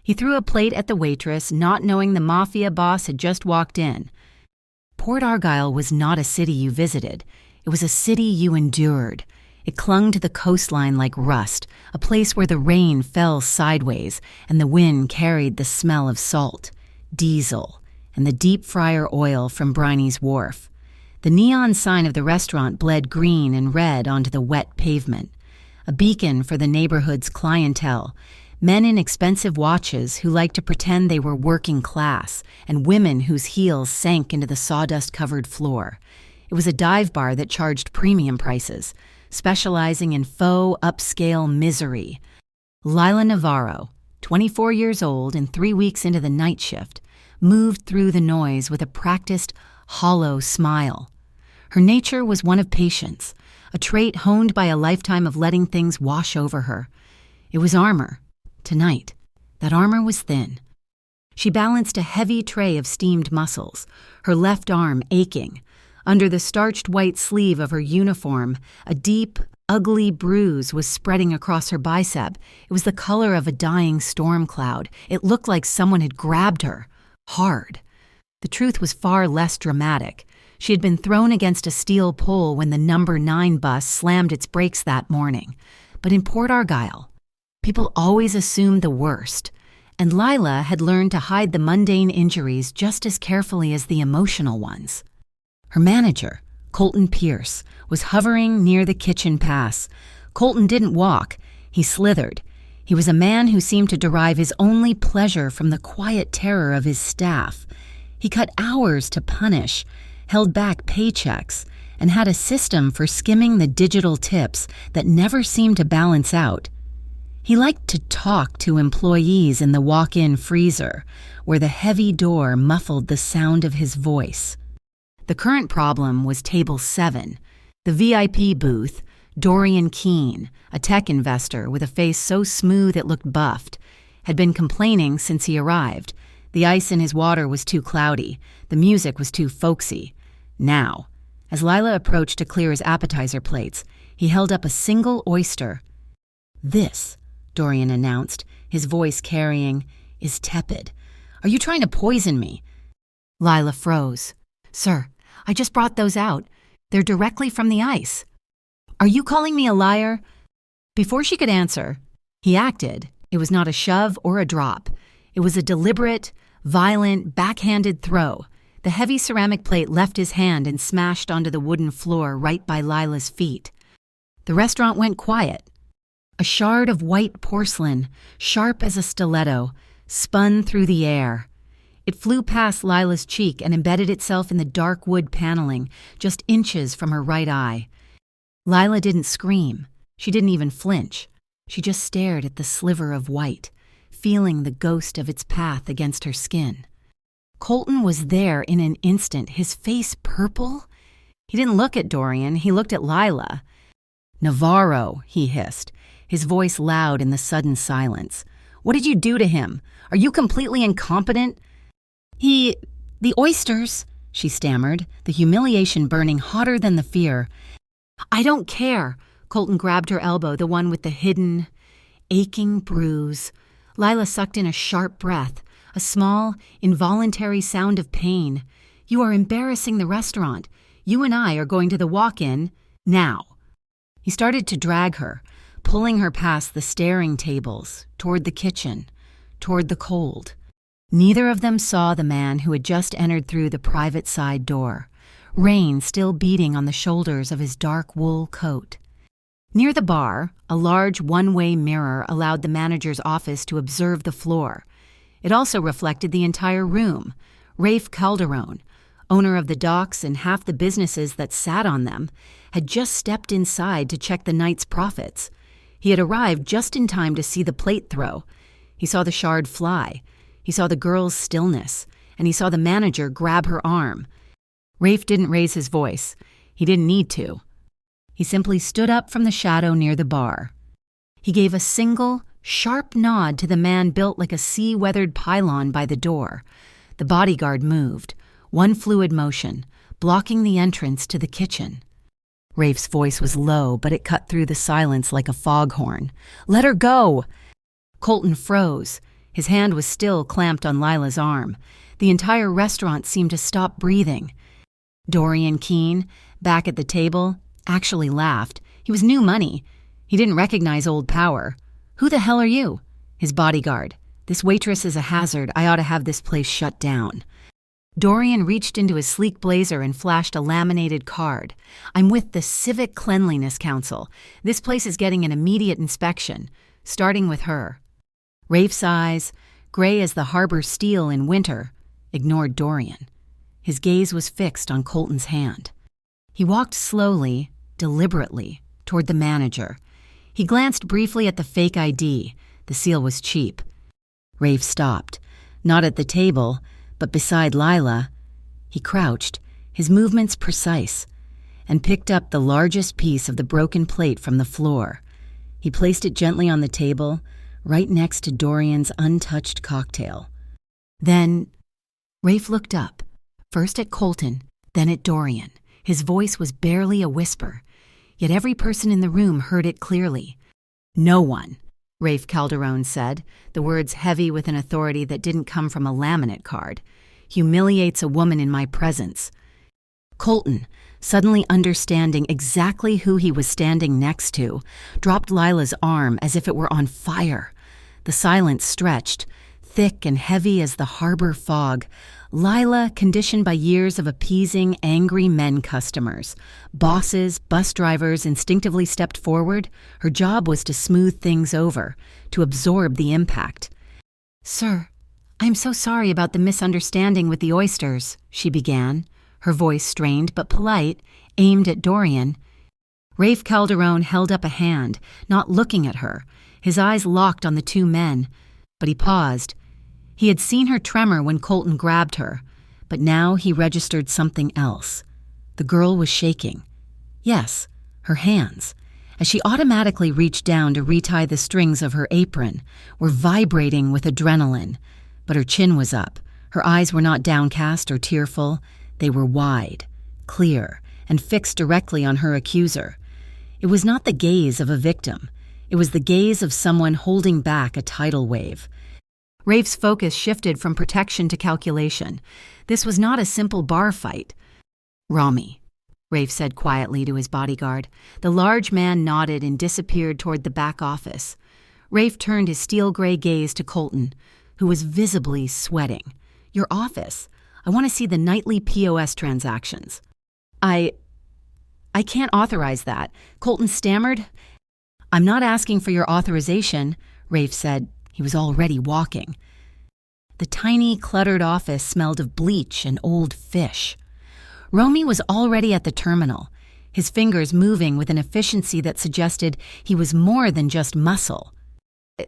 He threw a plate at the waitress, not knowing the mafia boss had just walked in. Port Argyll was not a city you visited. It was a city you endured. It clung to the coastline like rust, a place where the rain fell sideways and the wind carried the smell of salt, diesel, and the deep fryer oil from Briney's Wharf. The neon sign of the restaurant bled green and red onto the wet pavement, a beacon for the neighborhood's clientele, men in expensive watches who liked to pretend they were working class, and women whose heels sank into the sawdust-covered floor. It was a dive bar that charged premium prices, specializing in faux upscale misery. Lila Navarro, 24 years old and 3 weeks into the night shift, moved through the noise with a practiced, hollow smile. Her nature was one of patience, a trait honed by a lifetime of letting things wash over her. It was armor. Tonight, that armor was thin. She balanced a heavy tray of steamed mussels, her left arm aching. Under the starched white sleeve of her uniform, a deep, ugly bruise was spreading across her bicep. It was the color of a dying storm cloud. It looked like someone had grabbed her, hard. The truth was far less dramatic. She had been thrown against a steel pole when the number 9 bus slammed its brakes that morning. But in Port Argyll, people always assumed the worst, and Lila had learned to hide the mundane injuries just as carefully as the emotional ones. Her manager, Colton Pierce, was hovering near the kitchen pass. Colton didn't walk, he slithered. He was a man who seemed to derive his only pleasure from the quiet terror of his staff. He cut hours to punish, held back paychecks, and had a system for skimming the digital tips that never seemed to balance out. He liked to talk to employees in the walk-in freezer, where the heavy door muffled the sound of his voice. The current problem was Table 7, the VIP booth. Dorian Keene, a tech investor with a face so smooth it looked buffed, had been complaining since he arrived. The ice in his water was too cloudy. The music was too folksy. Now, as Lila approached to clear his appetizer plates, he held up a single oyster. "This," Dorian announced, his voice carrying, "is tepid. Are you trying to poison me?" Lila froze. "Sir, I just brought those out. They're directly from the ice." "Are you calling me a liar?" Before she could answer, he acted. It was not a shove or a drop. It was a deliberate, violent, backhanded throw. The heavy ceramic plate left his hand and smashed onto the wooden floor right by Lila's feet. The restaurant went quiet. A shard of white porcelain, sharp as a stiletto, spun through the air. It flew past Lila's cheek and embedded itself in the dark wood paneling, just inches from her right eye. Lila didn't scream. She didn't even flinch. She just stared at the sliver of white, feeling the ghost of its path against her skin. Colton was there in an instant, his face purple. He didn't look at Dorian, he looked at Lila. "Navarro," he hissed, his voice loud in the sudden silence. "What did you do to him? Are you completely incompetent?" The oysters," she stammered, the humiliation burning hotter than the fear. "I don't care." Colton grabbed her elbow, the one with the hidden, aching bruise. Lila sucked in a sharp breath, a small, involuntary sound of pain. "You are embarrassing the restaurant. You and I are going to the walk-in now." He started to drag her, pulling her past the staring tables, toward the kitchen, toward the cold. Neither of them saw the man who had just entered through the private side door, rain still beating on the shoulders of his dark wool coat. Near the bar, a large one-way mirror allowed the manager's office to observe the floor. It also reflected the entire room. Rafe Calderon, owner of the docks and half the businesses that sat on them, had just stepped inside to check the night's profits. He had arrived just in time to see the plate throw. He saw the shard fly. He saw the girl's stillness, and he saw the manager grab her arm. Rafe didn't raise his voice. He didn't need to. He simply stood up from the shadow near the bar. He gave a single, sharp nod to the man built like a sea-weathered pylon by the door. The bodyguard moved, one fluid motion, blocking the entrance to the kitchen. Rafe's voice was low, but it cut through the silence like a foghorn. "Let her go!" Colton froze, His hand was still clamped on Lila's arm. The entire restaurant seemed to stop breathing. Dorian Keene, back at the table, actually laughed. He was new money. He didn't recognize old power. "Who the hell are you?" His bodyguard. "This waitress is a hazard. I ought to have this place shut down." Dorian reached into his sleek blazer and flashed a laminated card. "I'm with the Civic Cleanliness Council. This place is getting an immediate inspection, starting with her." Rafe's eyes, gray as the harbor steel in winter, ignored Dorian. His gaze was fixed on Colton's hand. He walked slowly, deliberately, toward the manager. He glanced briefly at the fake ID. The seal was cheap. Rafe stopped, not at the table, but beside Lila. He crouched, his movements precise, and picked up the largest piece of the broken plate from the floor. He placed it gently on the table, right next to Dorian's untouched cocktail. Then Rafe looked up, first at Colton, then at Dorian. His voice was barely a whisper, yet every person in the room heard it clearly. "No one," Rafe Calderon said, the words heavy with an authority that didn't come from a laminate card, "humiliates a woman in my presence." Colton, suddenly understanding exactly who he was standing next to, dropped Lila's arm as if it were on fire. The silence stretched, thick and heavy as the harbor fog. Lila, conditioned by years of appeasing angry men customers. Bosses, bus drivers instinctively stepped forward. Her job was to smooth things over, to absorb the impact. "Sir, I'm so sorry about the misunderstanding with the oysters," she began, her voice strained but polite, aimed at Dorian. Rafe Calderon held up a hand, not looking at her, his eyes locked on the two men, but he paused. He had seen her tremor when Colton grabbed her, but now he registered something else. The girl was shaking. Yes, her hands, as she automatically reached down to retie the strings of her apron, were vibrating with adrenaline. But her chin was up. Her eyes were not downcast or tearful. They were wide, clear, and fixed directly on her accuser. It was not the gaze of a victim. It was the gaze of someone holding back a tidal wave. Rafe's focus shifted from protection to calculation. This was not a simple bar fight. "Rami," Rafe said quietly to his bodyguard. The large man nodded and disappeared toward the back office. Rafe turned his steel-gray gaze to Colton, who was visibly sweating. "Your office. I want to see the nightly POS transactions." I can't authorize that," Colton stammered. "I'm not asking for your authorization," Rafe said. He was already walking. The tiny, cluttered office smelled of bleach and old fish. Romy was already at the terminal, his fingers moving with an efficiency that suggested he was more than just muscle.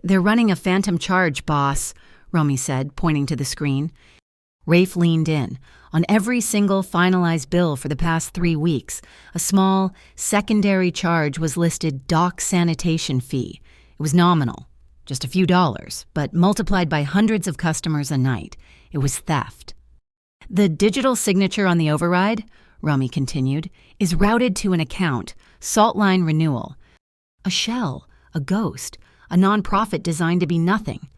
"They're running a phantom charge, boss," Romy said, pointing to the screen. Rafe leaned in. On every single finalized bill for the past 3 weeks, a small, secondary charge was listed dock sanitation fee. It was nominal. Just a few dollars, but multiplied by hundreds of customers a night. It was theft. "The digital signature on the override," Rami continued, "is routed to an account, Saltline Renewal. A shell, a ghost, a nonprofit designed to be nothing."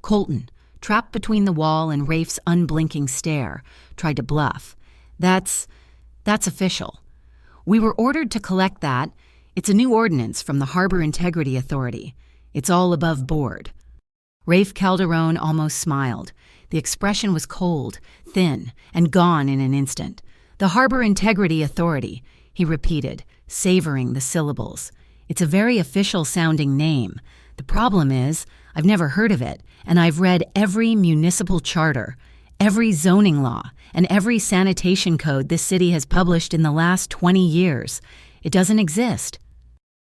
Colton, trapped between the wall and Rafe's unblinking stare, tried to bluff. That's official. "We were ordered to collect that. It's a new ordinance from the Harbor Integrity Authority. It's all above board." Rafe Calderon almost smiled. The expression was cold, thin, and gone in an instant. "The Harbor Integrity Authority," he repeated, savoring the syllables. "It's a very official-sounding name. The problem is, I've never heard of it, and I've read every municipal charter, every zoning law, and every sanitation code this city has published in the last 20 years. It doesn't exist."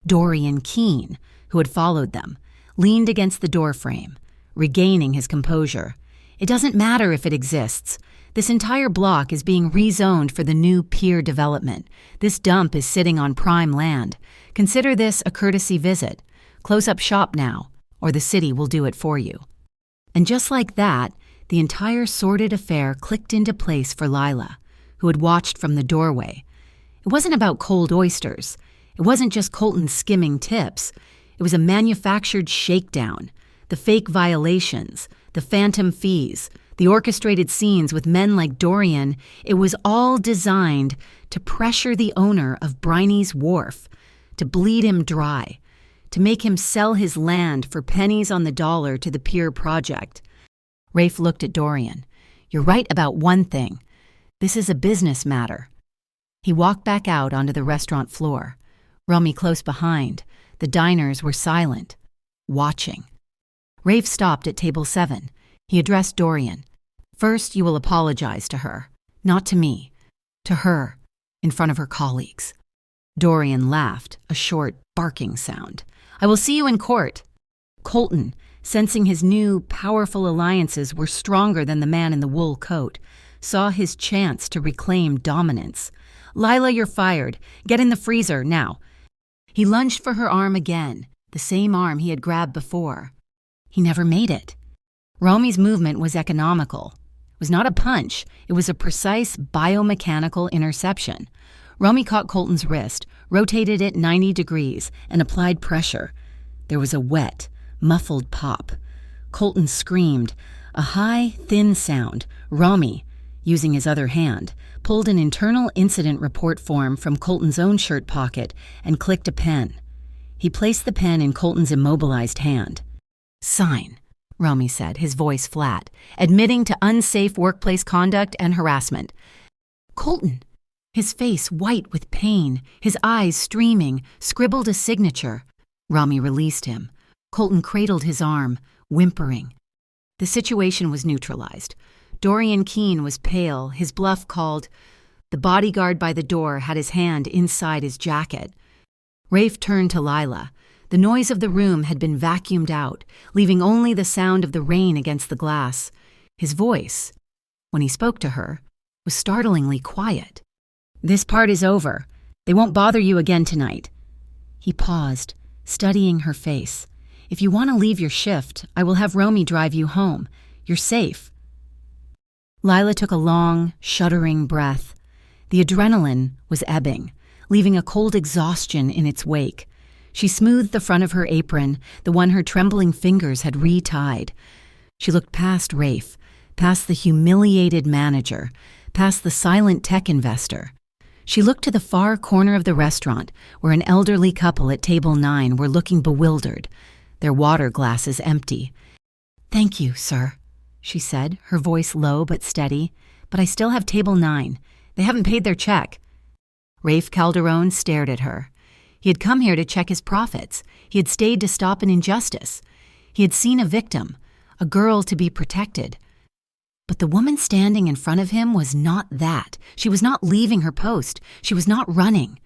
Dorian Keene, who had followed them, leaned against the doorframe, regaining his composure. "It doesn't matter if it exists. This entire block is being rezoned for the new pier development. This dump is sitting on prime land. Consider this a courtesy visit. Close up shop now, or the city will do it for you." And just like that, the entire sordid affair clicked into place for Lila, who had watched from the doorway. It wasn't about cold oysters. It wasn't just Colton skimming tips. It was a manufactured shakedown. the fake violations, the phantom fees, the orchestrated scenes with men like Dorian, it was all designed to pressure the owner of Briney's Wharf, to bleed him dry, to make him sell his land for pennies on the dollar to the Pier Project. Rafe looked at Dorian. "You're right about one thing. This is a business matter." He walked back out onto the restaurant floor. Romy close behind. The diners were silent, watching. Rafe stopped at table 7. He addressed Dorian. "First, you will apologize to her. Not to me. To her, in front of her colleagues." Dorian laughed, a short, barking sound. "I will see you in court." Colton, sensing his new, powerful alliances were stronger than the man in the wool coat, saw his chance to reclaim dominance. "Lila, you're fired. Get in the freezer, now." He lunged for her arm again, the same arm he had grabbed before. He never made it. Romy's movement was economical. It was not a punch. It was a precise biomechanical interception. Romy caught Colton's wrist, rotated it 90 degrees, and applied pressure. There was a wet, muffled pop. Colton screamed, a high, thin sound. Romy, using his other hand, pulled an internal incident report form from Colton's own shirt pocket and clicked a pen. He placed the pen in Colton's immobilized hand. "Sign," Romy said, his voice flat, admitting to unsafe workplace conduct and harassment. Colton, his face white with pain, his eyes streaming, scribbled a signature. Romy released him. Colton cradled his arm, whimpering. The situation was neutralized. Dorian Keene was pale, his bluff called. The bodyguard by the door had his hand inside his jacket. Rafe turned to Lila. The noise of the room had been vacuumed out, leaving only the sound of the rain against the glass. His voice, when he spoke to her, was startlingly quiet. "This part is over. They won't bother you again tonight." He paused, studying her face. "If you want to leave your shift, I will have Romy drive you home. You're safe." Lila took a long, shuddering breath. The adrenaline was ebbing, leaving a cold exhaustion in its wake. She smoothed the front of her apron, the one her trembling fingers had retied. She looked past Rafe, past the humiliated manager, past the silent tech investor. She looked to the far corner of the restaurant, where an elderly couple at table 9 were looking bewildered, their water glasses empty. "Thank you, sir," she said, her voice low but steady. "But I still have table 9. They haven't paid their check." Rafe Calderon stared at her. He had come here to check his profits. He had stayed to stop an injustice. He had seen a victim, a girl to be protected. But the woman standing in front of him was not that. She was not leaving her post. She was not running.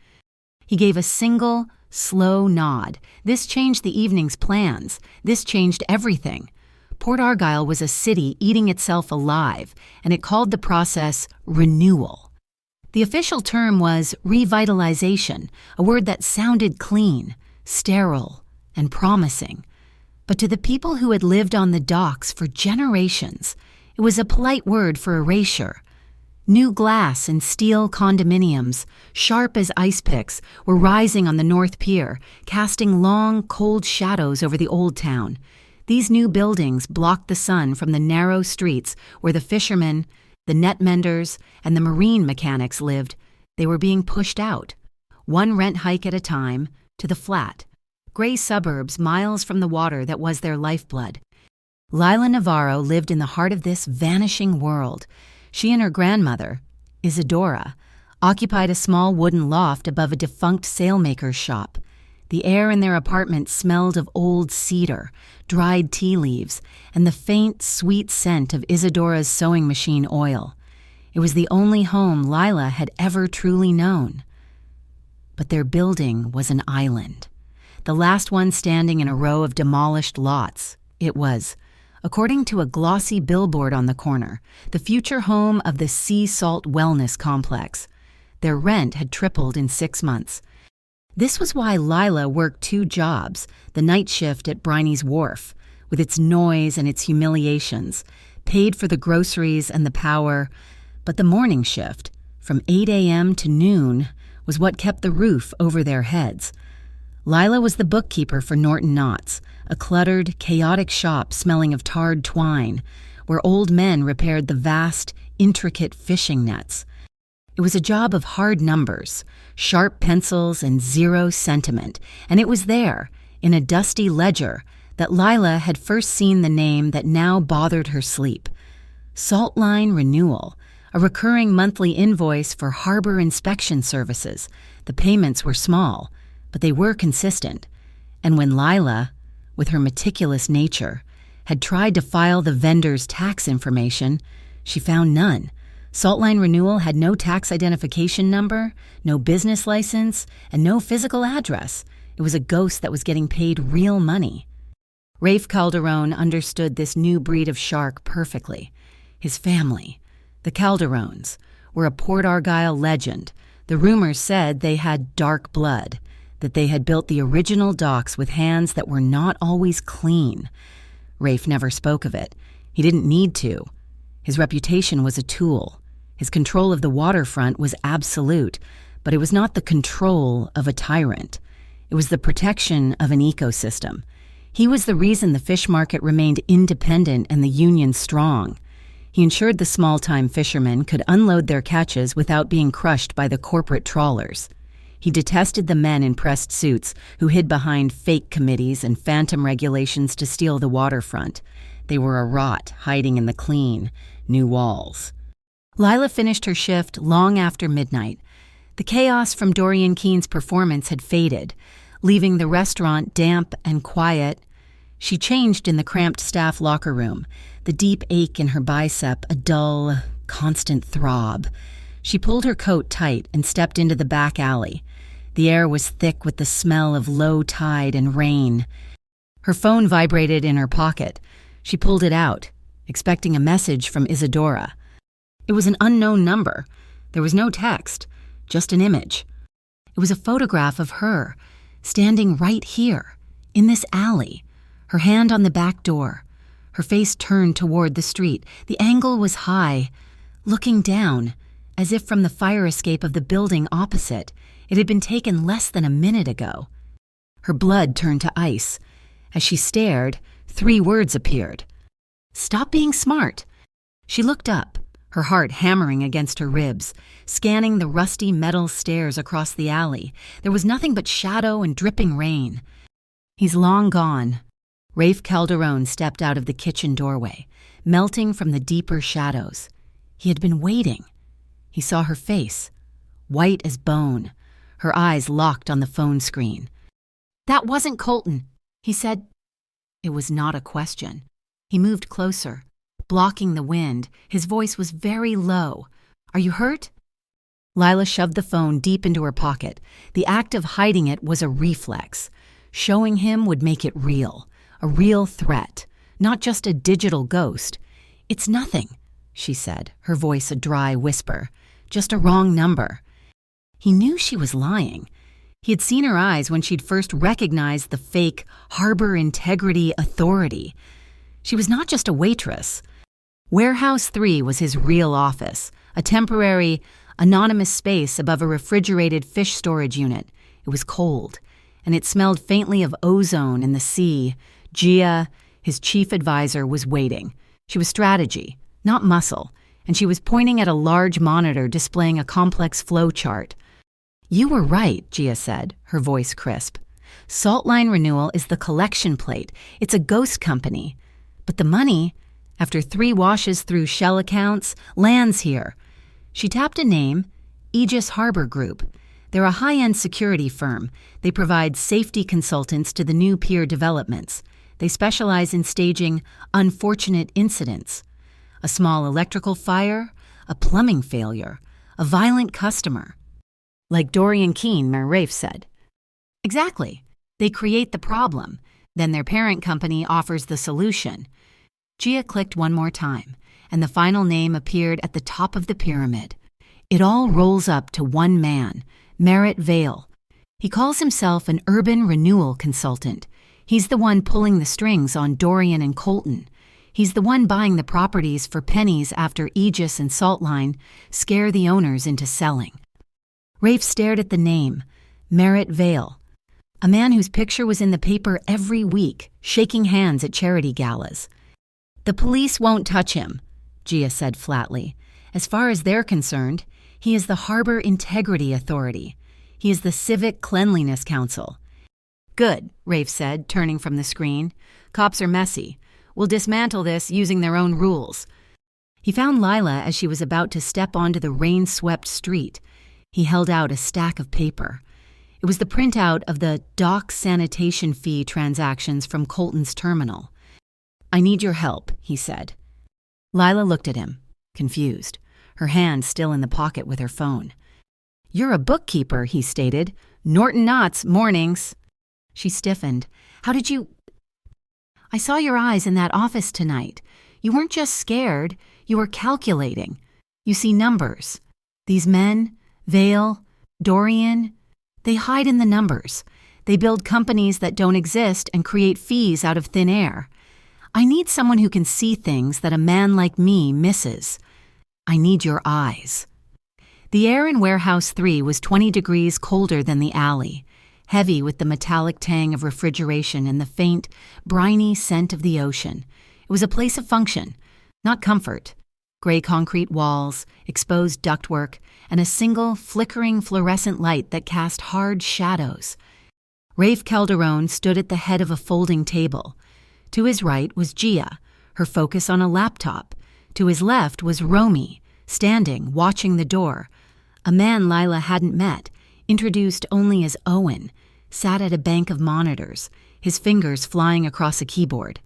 He gave a single, slow nod. This changed the evening's plans. This changed everything. Port Argyle was a city eating itself alive, and it called the process renewal. The official term was revitalization, a word that sounded clean, sterile, and promising. But to the people who had lived on the docks for generations, it was a polite word for erasure. New glass and steel condominiums, sharp as ice picks, were rising on the North Pier, casting long, cold shadows over the old town. These new buildings blocked the sun from the narrow streets where the fishermen, the net menders, and the marine mechanics lived. They were being pushed out, one rent hike at a time, to the flat, gray suburbs miles from the water that was their lifeblood. Lila Navarro lived in the heart of this vanishing world. She and her grandmother, Isadora, occupied a small wooden loft above a defunct sailmaker's shop. The air in their apartment smelled of old cedar, dried tea leaves, and the faint, sweet scent of Isadora's sewing machine oil. It was the only home Lila had ever truly known. But their building was an island, the last one standing in a row of demolished lots. It was, according to a glossy billboard on the corner, the future home of the Sea Salt Wellness Complex. Their rent had tripled in 6 months. This was why Lila worked 2 jobs, the night shift at Briney's Wharf, with its noise and its humiliations, paid for the groceries and the power, but the morning shift, from 8 a.m. to noon, was what kept the roof over their heads. Lila was the bookkeeper for Norton Knotts, a cluttered, chaotic shop smelling of tarred twine, where old men repaired the vast, intricate fishing nets. It was a job of hard numbers, sharp pencils, and zero sentiment, and it was there, in a dusty ledger, that Lila had first seen the name that now bothered her sleep. Salt Line Renewal, a recurring monthly invoice for harbor inspection services. The payments were small, but they were consistent. And when Lila, with her meticulous nature, had tried to file the vendor's tax information, she found none. Salt Line Renewal had no tax identification number, no business license, and no physical address. It was a ghost that was getting paid real money. Rafe Calderone understood this new breed of shark perfectly. His family, the Calderones, were a Port Argyle legend. The rumors said they had dark blood, that they had built the original docks with hands that were not always clean. Rafe never spoke of it. He didn't need to. His reputation was a tool. His control of the waterfront was absolute, but it was not the control of a tyrant. It was the protection of an ecosystem. He was the reason the fish market remained independent and the union strong. He ensured the small-time fishermen could unload their catches without being crushed by the corporate trawlers. He detested the men in pressed suits who hid behind fake committees and phantom regulations to steal the waterfront. They were a rot hiding in the clean, new walls. Lila finished her shift long after midnight. The chaos from Dorian Keene's performance had faded, leaving the restaurant damp and quiet. She changed in the cramped staff locker room, the deep ache in her bicep a dull, constant throb. She pulled her coat tight and stepped into the back alley. The air was thick with the smell of low tide and rain. Her phone vibrated in her pocket. She pulled it out, expecting a message from Isadora. It was an unknown number. There was no text, just an image. It was a photograph of her, standing right here, in this alley, her hand on the back door, her face turned toward the street. The angle was high, looking down, as if from the fire escape of the building opposite. It had been taken less than a minute ago. Her blood turned to ice. As she stared, 3 words appeared. "Stop being smart." She looked up, her heart hammering against her ribs, scanning the rusty metal stairs across the alley. There was nothing but shadow and dripping rain. "He's long gone." Rafe Calderone stepped out of the kitchen doorway, melting from the deeper shadows. He had been waiting. He saw her face, white as bone, her eyes locked on the phone screen. "That wasn't Colton," he said. It was not a question. He moved closer, blocking the wind. His voice was very low. "Are you hurt?" Lila shoved the phone deep into her pocket. The act of hiding it was a reflex. Showing him would make it real, a real threat, not just a digital ghost. "It's nothing," she said, her voice a dry whisper. "Just a wrong number." He knew she was lying. He had seen her eyes when she'd first recognized the fake Harbor Integrity Authority. She was not just a waitress. Warehouse 3 was his real office, a temporary, anonymous space above a refrigerated fish storage unit. It was cold, and it smelled faintly of ozone in the sea. Gia, his chief advisor, was waiting. She was strategy, not muscle, and she was pointing at a large monitor displaying a complex flow chart. "You were right," Gia said, her voice crisp. "Salt Line Renewal is the collection plate. It's a ghost company. But the money, after 3 washes through shell accounts, lands here." She tapped a name, Aegis Harbor Group. They're a high-end security firm. They provide safety consultants to the new pier developments. They specialize in staging unfortunate incidents. A small electrical fire, a plumbing failure, a violent customer. Like Dorian Keene, Rafe said. Exactly. They create the problem. Then their parent company offers the solution. Gia clicked one more time, and the final name appeared at the top of the pyramid. It all rolls up to one man, Merritt Vale. He calls himself an urban renewal consultant. He's the one pulling the strings on Dorian and Colton. He's the one buying the properties for pennies after Aegis and Salt Line scare the owners into selling. Rafe stared at the name, Merritt Vale. A man whose picture was in the paper every week, shaking hands at charity galas. "The police won't touch him," Gia said flatly. "As far as they're concerned, he is the Harbor Integrity Authority. He is the Civic Cleanliness Council." "Good," Rafe said, turning from the screen. "Cops are messy. We'll dismantle this using their own rules." He found Lila as she was about to step onto the rain-swept street. He held out a stack of paper. It was the printout of the dock sanitation fee transactions from Colton's terminal. "I need your help," he said. Lila looked at him, confused, her hand still in the pocket with her phone. "You're a bookkeeper," he stated. "Norton Knotts, mornings." She stiffened. "How did you—" "I saw your eyes in that office tonight. You weren't just scared, you were calculating. You see numbers. These men, Vale, Dorian, they hide in the numbers. They build companies that don't exist and create fees out of thin air. I need someone who can see things that a man like me misses. I need your eyes." The air in Warehouse 3 was 20 degrees colder than the alley, heavy with the metallic tang of refrigeration and the faint, briny scent of the ocean. It was a place of function, not comfort. Gray concrete walls, exposed ductwork, and a single, flickering fluorescent light that cast hard shadows. Rafe Calderon stood at the head of a folding table. To his right was Gia, her focus on a laptop. To his left was Romy, standing, watching the door. A man Lila hadn't met, introduced only as Owen, sat at a bank of monitors, his fingers flying across a keyboard.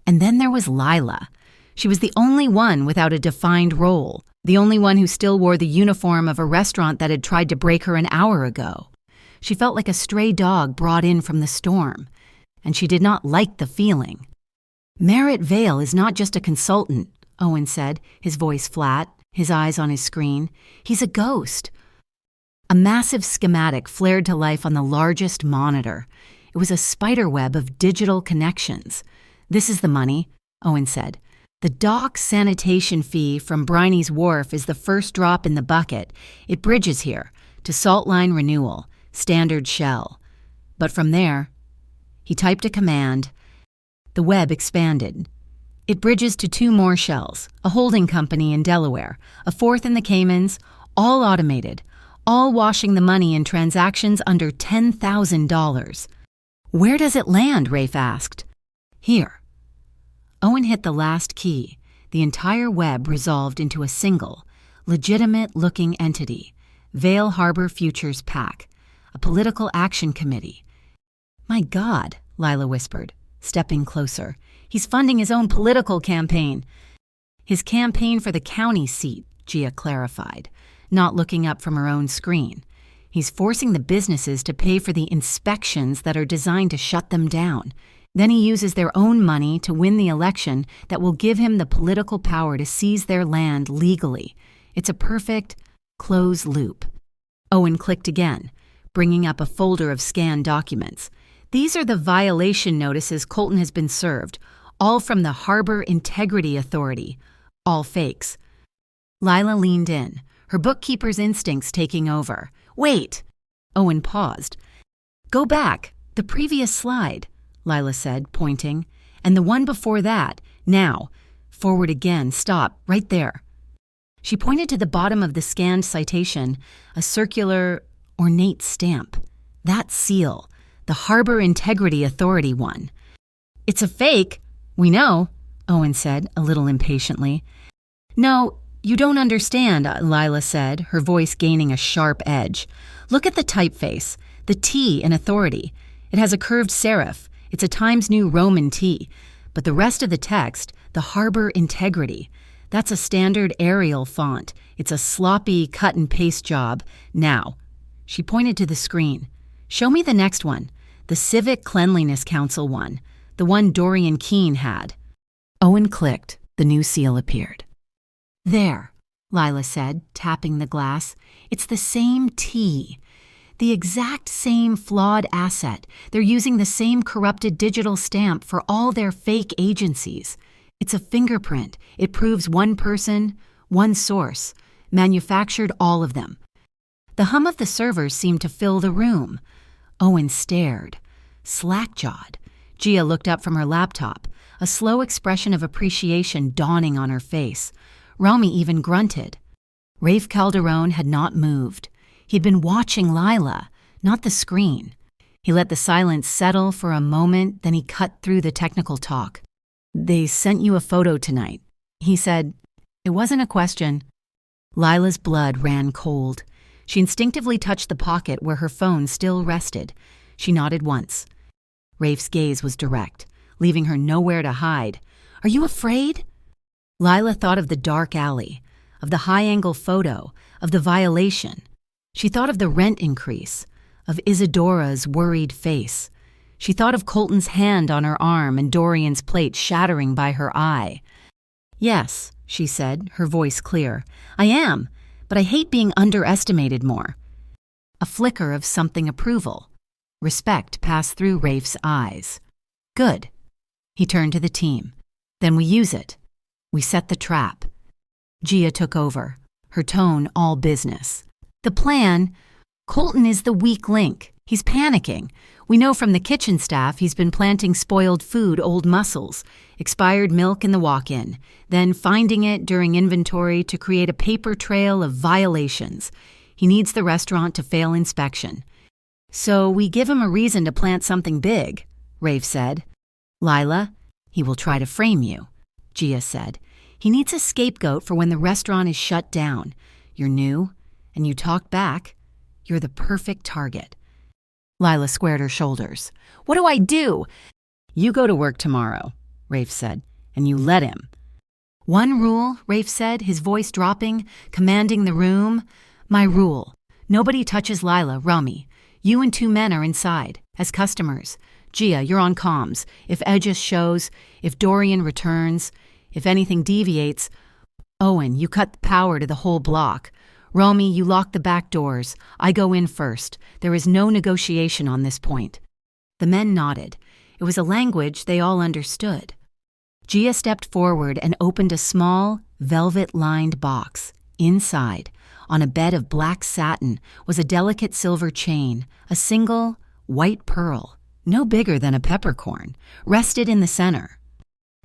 And then there was Lila. She was the only one without a defined role, the only one who still wore the uniform of a restaurant that had tried to break her an hour ago. She felt like a stray dog brought in from the storm, and she did not like the feeling. "Merritt Vale is not just a consultant," Owen said, his voice flat, his eyes on his screen. "He's a ghost." A massive schematic flared to life on the largest monitor. It was a spiderweb of digital connections. "This is the money," Owen said. "The dock sanitation fee from Briney's Wharf is the first drop in the bucket. It bridges here to Salt Line Renewal, Standard Shell. But from there—" He typed a command. The web expanded. "It bridges to 2 more shells, a holding company in Delaware, a 4th in the Caymans, all automated, all washing the money in transactions under $10,000. "Where does it land?" Rafe asked. "Here." Owen hit the last key. The entire web resolved into a single, legitimate-looking entity, Vale Harbor Futures PAC, a political action committee. "My God," Lila whispered, stepping closer. "He's funding his own political campaign." "His campaign for the county seat," Gia clarified, not looking up from her own screen. "He's forcing the businesses to pay for the inspections that are designed to shut them down. Then he uses their own money to win the election that will give him the political power to seize their land legally. It's a perfect, closed loop." Owen clicked again, bringing up a folder of scanned documents. "These are the violation notices Colton has been served, all from the Harbor Integrity Authority, all fakes." Lila leaned in, her bookkeeper's instincts taking over. "Wait!" Owen paused. "Go back, the previous slide," Lila said, pointing. "And the one before that. Now. Forward again. Stop. Right there." She pointed to the bottom of the scanned citation, a circular, ornate stamp. That seal. The Harbor Integrity Authority one. "It's a fake. We know," Owen said, a little impatiently. "No, you don't understand," Lila said, her voice gaining a sharp edge. "Look at the typeface, the T in authority. It has a curved serif. It's a Times New Roman T. But the rest of the text, the Harbor Integrity, that's a standard Arial font. It's a sloppy cut-and-paste job. Now." She pointed to the screen. "Show me the next one, the Civic Cleanliness Council one, the one Dorian Keene had." Owen clicked. The new seal appeared. "There," Lila said, tapping the glass. "It's the same T. The exact same flawed asset. They're using the same corrupted digital stamp for all their fake agencies. It's a fingerprint. It proves one person, one source, manufactured all of them." The hum of the servers seemed to fill the room. Owen stared, slack-jawed. Gia looked up from her laptop, a slow expression of appreciation dawning on her face. Romy even grunted. Rafe Calderon had not moved. He'd been watching Lila, not the screen. He let the silence settle for a moment, then he cut through the technical talk. "They sent you a photo tonight," he said. It wasn't a question. Lila's blood ran cold. She instinctively touched the pocket where her phone still rested. She nodded once. Rafe's gaze was direct, leaving her nowhere to hide. "Are you afraid?" Lila thought of the dark alley, of the high-angle photo, of the violation. She thought of the rent increase, of Isadora's worried face. She thought of Colton's hand on her arm and Dorian's plate shattering by her eye. "Yes," she said, her voice clear. "I am, but I hate being underestimated more." A flicker of something approval. Respect passed through Rafe's eyes. "Good." He turned to the team. "Then we use it. We set the trap." Gia took over, her tone all business. "The plan? Colton is the weak link. He's panicking. We know from the kitchen staff he's been planting spoiled food old mussels, expired milk in the walk-in, then finding it during inventory to create a paper trail of violations. He needs the restaurant to fail inspection. So we give him a reason to plant something big," Rafe said. "Lila, he will try to frame you," Gia said. "He needs a scapegoat for when the restaurant is shut down. You're new, and you talk back. You're the perfect target." Lila squared her shoulders. "What do I do?" "You go to work tomorrow," Rafe said, "and you let him." "One rule," Rafe said, his voice dropping, commanding the room. "My rule. Nobody touches Lila, Romy. You and 2 men are inside, as customers. Gia, you're on comms. If Edges shows, if Dorian returns, if anything deviates. Owen, you cut the power to the whole block. Romy, you lock the back doors. I go in first. There is no negotiation on this point." The men nodded. It was a language they all understood. Gia stepped forward and opened a small, velvet-lined box. Inside, on a bed of black satin, was a delicate silver chain, a single, white pearl, no bigger than a peppercorn, rested in the center.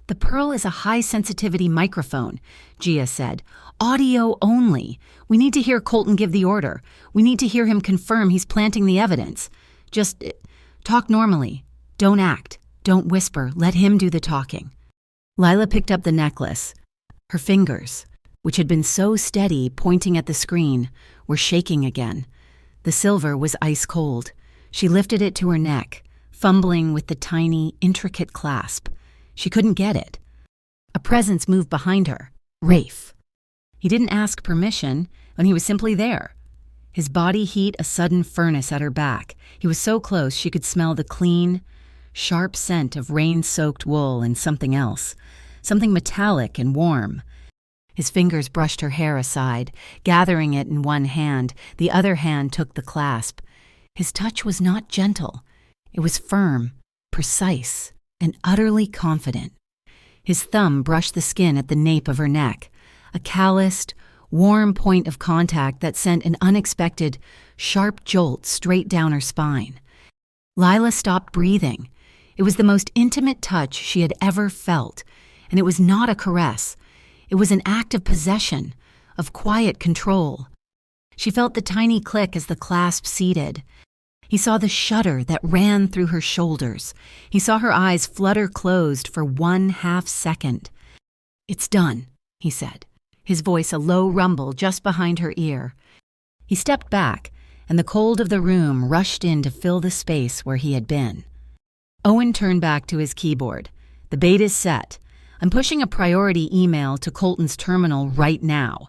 "The pearl is a high-sensitivity microphone," Gia said. "Audio only. We need to hear Colton give the order. We need to hear him confirm he's planting the evidence. Just talk normally. Don't act. Don't whisper. Let him do the talking." Lila picked up the necklace. Her fingers, which had been so steady pointing at the screen, were shaking again. The silver was ice cold. She lifted it to her neck, fumbling with the tiny, intricate clasp. She couldn't get it. A presence moved behind her. Rafe. He didn't ask permission, and he was simply there. His body heat a sudden furnace at her back. He was so close she could smell the clean, sharp scent of rain-soaked wool and something else, something metallic and warm. His fingers brushed her hair aside, gathering it in one hand. The other hand took the clasp. His touch was not gentle. It was firm, precise, and utterly confident. His thumb brushed the skin at the nape of her neck, a calloused, warm point of contact that sent an unexpected, sharp jolt straight down her spine. Lila stopped breathing. It was the most intimate touch she had ever felt, and it was not a caress. It was an act of possession, of quiet control. She felt the tiny click as the clasp seated. He saw the shudder that ran through her shoulders. He saw her eyes flutter closed for 1/2 second. "It's done," he said, his voice a low rumble just behind her ear. He stepped back, and the cold of the room rushed in to fill the space where he had been. Owen turned back to his keyboard. "The bait is set. I'm pushing a priority email to Colton's terminal right now.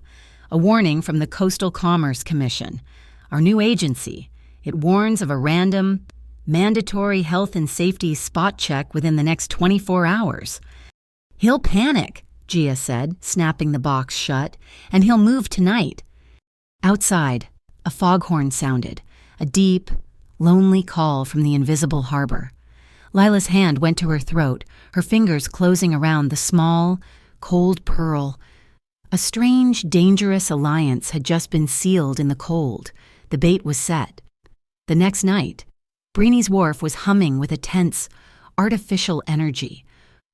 A warning from the Coastal Commerce Commission, our new agency. It warns of a random, mandatory health and safety spot check within the next 24 hours. He'll panic," Gia said, snapping the box shut, "and he'll move tonight." Outside, a foghorn sounded, a deep, lonely call from the invisible harbor. Lila's hand went to her throat, her fingers closing around the small, cold pearl. A strange, dangerous alliance had just been sealed in the cold. The bait was set. The next night, Breeny's Wharf was humming with a tense, artificial energy.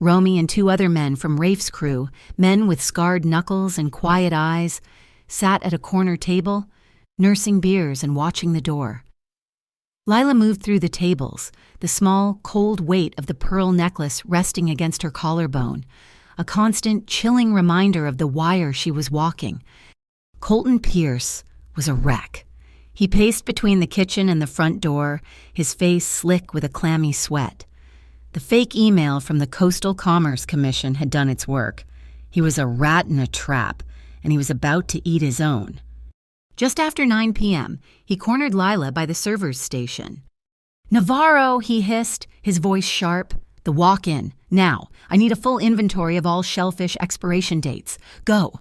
Romy and two other men from Rafe's crew, men with scarred knuckles and quiet eyes, sat at a corner table, nursing beers and watching the door. Lila moved through the tables, the small, cold weight of the pearl necklace resting against her collarbone, a constant, chilling reminder of the wire she was walking. Colton Pierce was a wreck. He paced between the kitchen and the front door, his face slick with a clammy sweat. The fake email from the Coastal Commerce Commission had done its work. He was a rat in a trap, and he was about to eat his own. Just after 9 p.m., he cornered Lila by the server's station. "Navarro," he hissed, his voice sharp. "The walk-in. Now. I need a full inventory of all shellfish expiration dates. Go."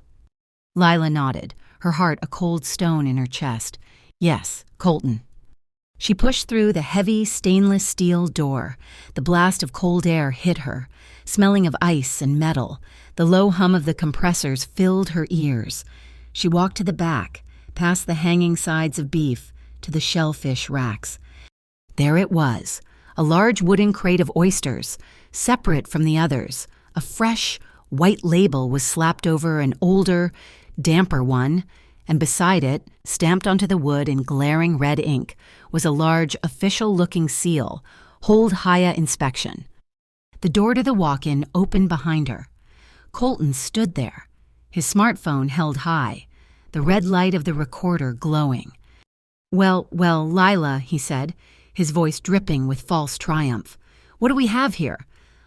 Lila nodded, her heart a cold stone in her chest. "Yes, Colton." She pushed through the heavy stainless steel door. The blast of cold air hit her, smelling of ice and metal. The low hum of the compressors filled her ears. She walked to the back, past the hanging sides of beef, to the shellfish racks. There it was, a large wooden crate of oysters, separate from the others. A fresh, white label was slapped over an older, damper one, and beside it, stamped onto the wood in glaring red ink, was a large, official-looking seal, "Hold Haya Inspection." The door to the walk-in opened behind her. Colton stood there, his smartphone held high, the red light of the recorder glowing. Well, Lila," he said, his voice dripping with false triumph. "What do we have here?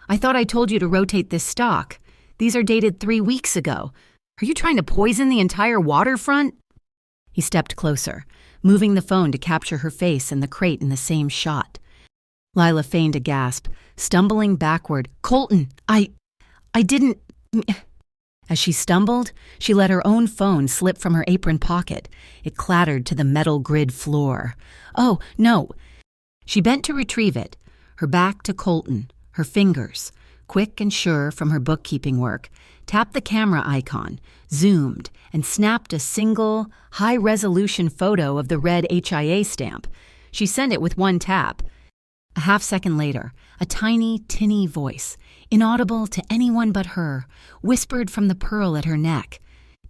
I thought I told you to rotate this stock. These are dated 3 weeks ago. Are you trying to poison the entire waterfront?" He stepped closer, moving the phone to capture her face and the crate in the same shot. Lila feigned a gasp, stumbling backward. "Colton, I didn't..." As she stumbled, she let her own phone slip from her apron pocket. It clattered to the metal grid floor. "Oh, no." She bent to retrieve it, her back to Colton, her fingers, quick and sure from her bookkeeping work, tapped the camera icon, zoomed, and snapped a single, high-resolution photo of the red HIA stamp. She sent it with one tap. A half-second later, a tiny, tinny voice, inaudible to anyone but her, whispered from the pearl at her neck.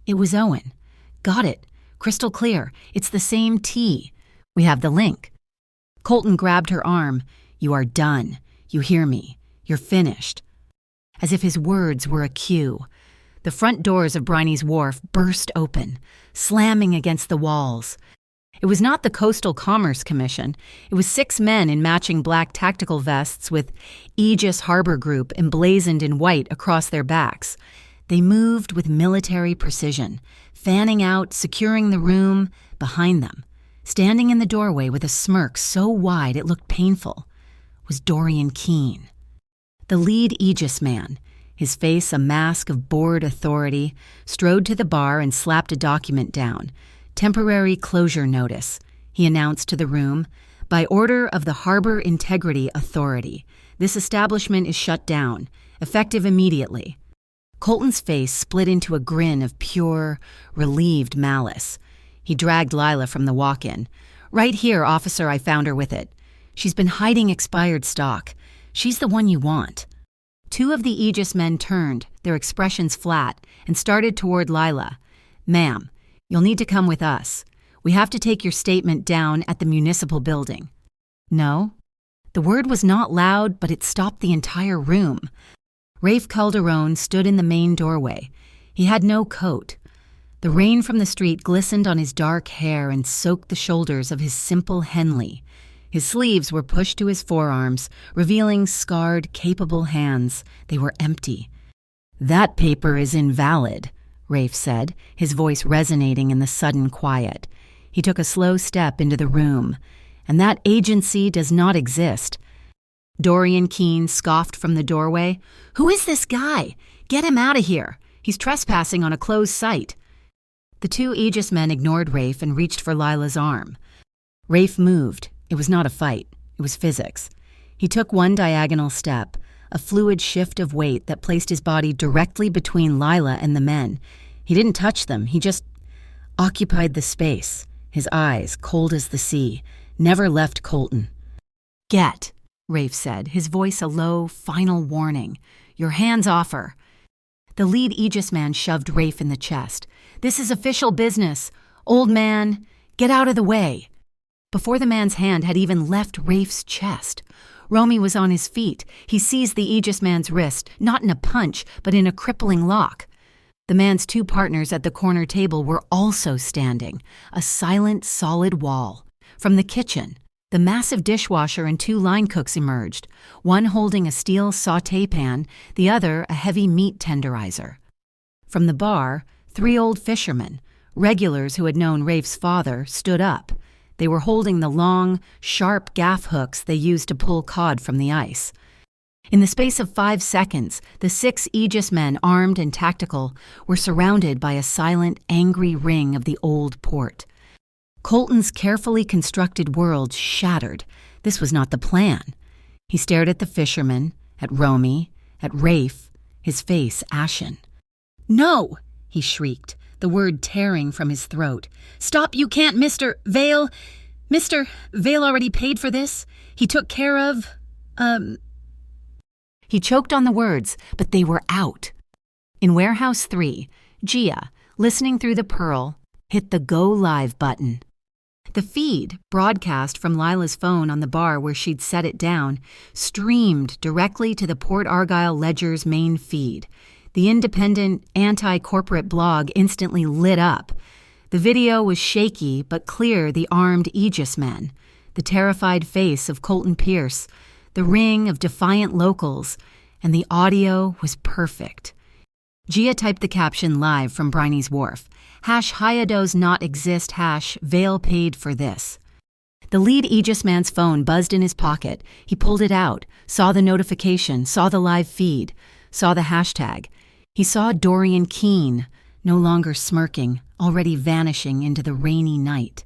It was Owen. "Got it. Crystal clear. It's the same T. We have the link." Colton grabbed her arm. "You are done. You hear me. You're finished." As if his words were a cue. The front doors of Breeny's Wharf burst open, slamming against the walls. It was not the Coastal Commerce Commission. It was 6 men in matching black tactical vests with Aegis Harbor Group emblazoned in white across their backs. They moved with military precision, fanning out, securing the room behind them. Standing in the doorway with a smirk so wide it looked painful was Dorian Keene. The lead Aegis man, his face a mask of bored authority, strode to the bar and slapped a document down. "Temporary closure notice," he announced to the room. "By order of the Harbor Integrity Authority, this establishment is shut down, effective immediately." Colton's face split into a grin of pure, relieved malice. He dragged Lila from the walk-in. "Right here, officer, I found her with it. She's been hiding expired stock. She's the one you want." 2 of the Aegis men turned, their expressions flat, and started toward Lila. "Ma'am, you'll need to come with us. We have to take your statement down at the municipal building." "No?" The word was not loud, but it stopped the entire room. Rafe Calderon stood in the main doorway. He had no coat. The rain from the street glistened on his dark hair and soaked the shoulders of his simple Henley. His sleeves were pushed to his forearms, revealing scarred, capable hands. They were empty. "That paper is invalid," Rafe said, his voice resonating in the sudden quiet. He took a slow step into the room. "And that agency does not exist." Dorian Keene scoffed from the doorway. "Who is this guy? Get him out of here. He's trespassing on a closed site." The 2 Aegis men ignored Rafe and reached for Lila's arm. Rafe moved. It was not a fight. It was physics. He took one diagonal step, a fluid shift of weight that placed his body directly between Lila and the men. He didn't touch them. He just occupied the space. His eyes, cold as the sea, never left Colton. Get, Rafe said, his voice a low, final warning. Your hands off her. The lead Aegis man shoved Rafe in the chest. This is official business. Old man, get out of the way. Before the man's hand had even left Rafe's chest, Romy was on his feet. He seized the Aegis man's wrist, not in a punch, but in a crippling lock. The man's two partners at the corner table were also standing, a silent, solid wall. From the kitchen, the massive dishwasher and two line cooks emerged, one holding a steel sauté pan, the other a heavy meat tenderizer. From the bar, three old fishermen, regulars who had known Rafe's father, stood up. They were holding the long, sharp gaff hooks they used to pull cod from the ice. In the space of 5 seconds, the 6 Aegis men, armed and tactical, were surrounded by a silent, angry ring of the old port. Colton's carefully constructed world shattered. This was not the plan. He stared at the fisherman, at Romy, at Rafe, his face ashen. "No!" he shrieked, the word tearing from his throat. "Stop, you can't, Mr. Vale. Mr. Vale already paid for this. He took care of, He choked on the words, but they were out. In Warehouse 3, Gia, listening through the Pearl, hit the Go Live button. The feed, broadcast from Lila's phone on the bar where she'd set it down, streamed directly to the Port Argyle Ledger's main feed. The independent, anti-corporate blog instantly lit up. The video was shaky but clear, the armed Aegis men, the terrified face of Colton Pierce, the ring of defiant locals, and the audio was perfect. Gia typed the caption live from Briney's Wharf. #Hyados not exist, #Vale paid for this. The lead Aegis man's phone buzzed in his pocket. He pulled it out, saw the notification, saw the live feed, saw the hashtag. He saw Dorian Keene, no longer smirking, already vanishing into the rainy night.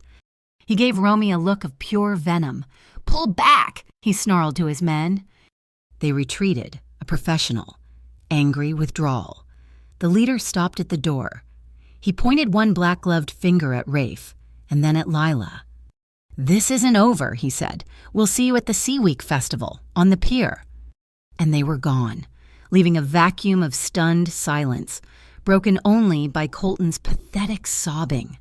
He gave Romy a look of pure venom. "Pull back!" he snarled to his men. They retreated, a professional, angry withdrawal. The leader stopped at the door. He pointed one black-gloved finger at Rafe, and then at Lila. "This isn't over," he said. "We'll see you at the Sea Week Festival, on the pier." And they were gone, leaving a vacuum of stunned silence, broken only by Colton's pathetic sobbing.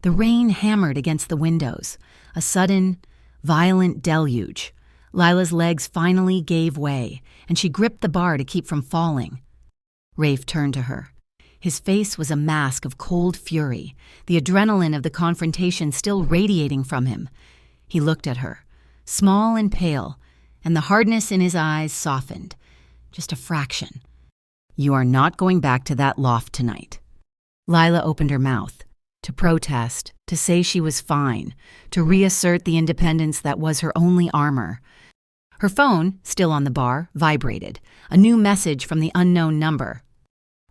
The rain hammered against the windows, a sudden, violent deluge. Lila's legs finally gave way, and she gripped the bar to keep from falling. Rafe turned to her. His face was a mask of cold fury, the adrenaline of the confrontation still radiating from him. He looked at her, small and pale, and the hardness in his eyes softened, just a fraction. "You are not going back to that loft tonight." Lila opened her mouth, to protest, to say she was fine, to reassert the independence that was her only armor. Her phone, still on the bar, vibrated, a new message from the unknown number.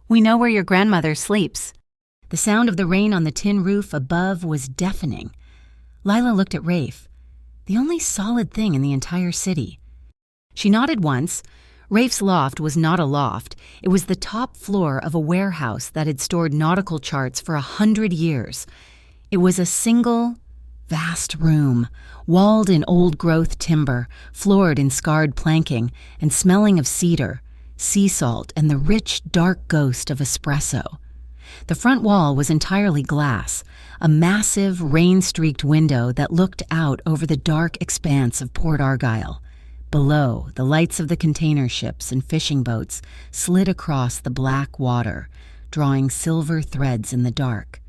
"We know where your grandmother sleeps." The sound of the rain on the tin roof above was deafening. Lila looked at Rafe, the only solid thing in the entire city. She nodded once. Rafe's loft was not a loft. It was the top floor of a warehouse that had stored nautical charts for 100 years. It was a single, vast room, walled in old-growth timber, floored in scarred planking, and smelling of cedar, sea salt, and the rich, dark ghost of espresso. The front wall was entirely glass, a massive, rain-streaked window that looked out over the dark expanse of Port Argyle. Below, the lights of the container ships and fishing boats slid across the black water, drawing silver threads in the dark.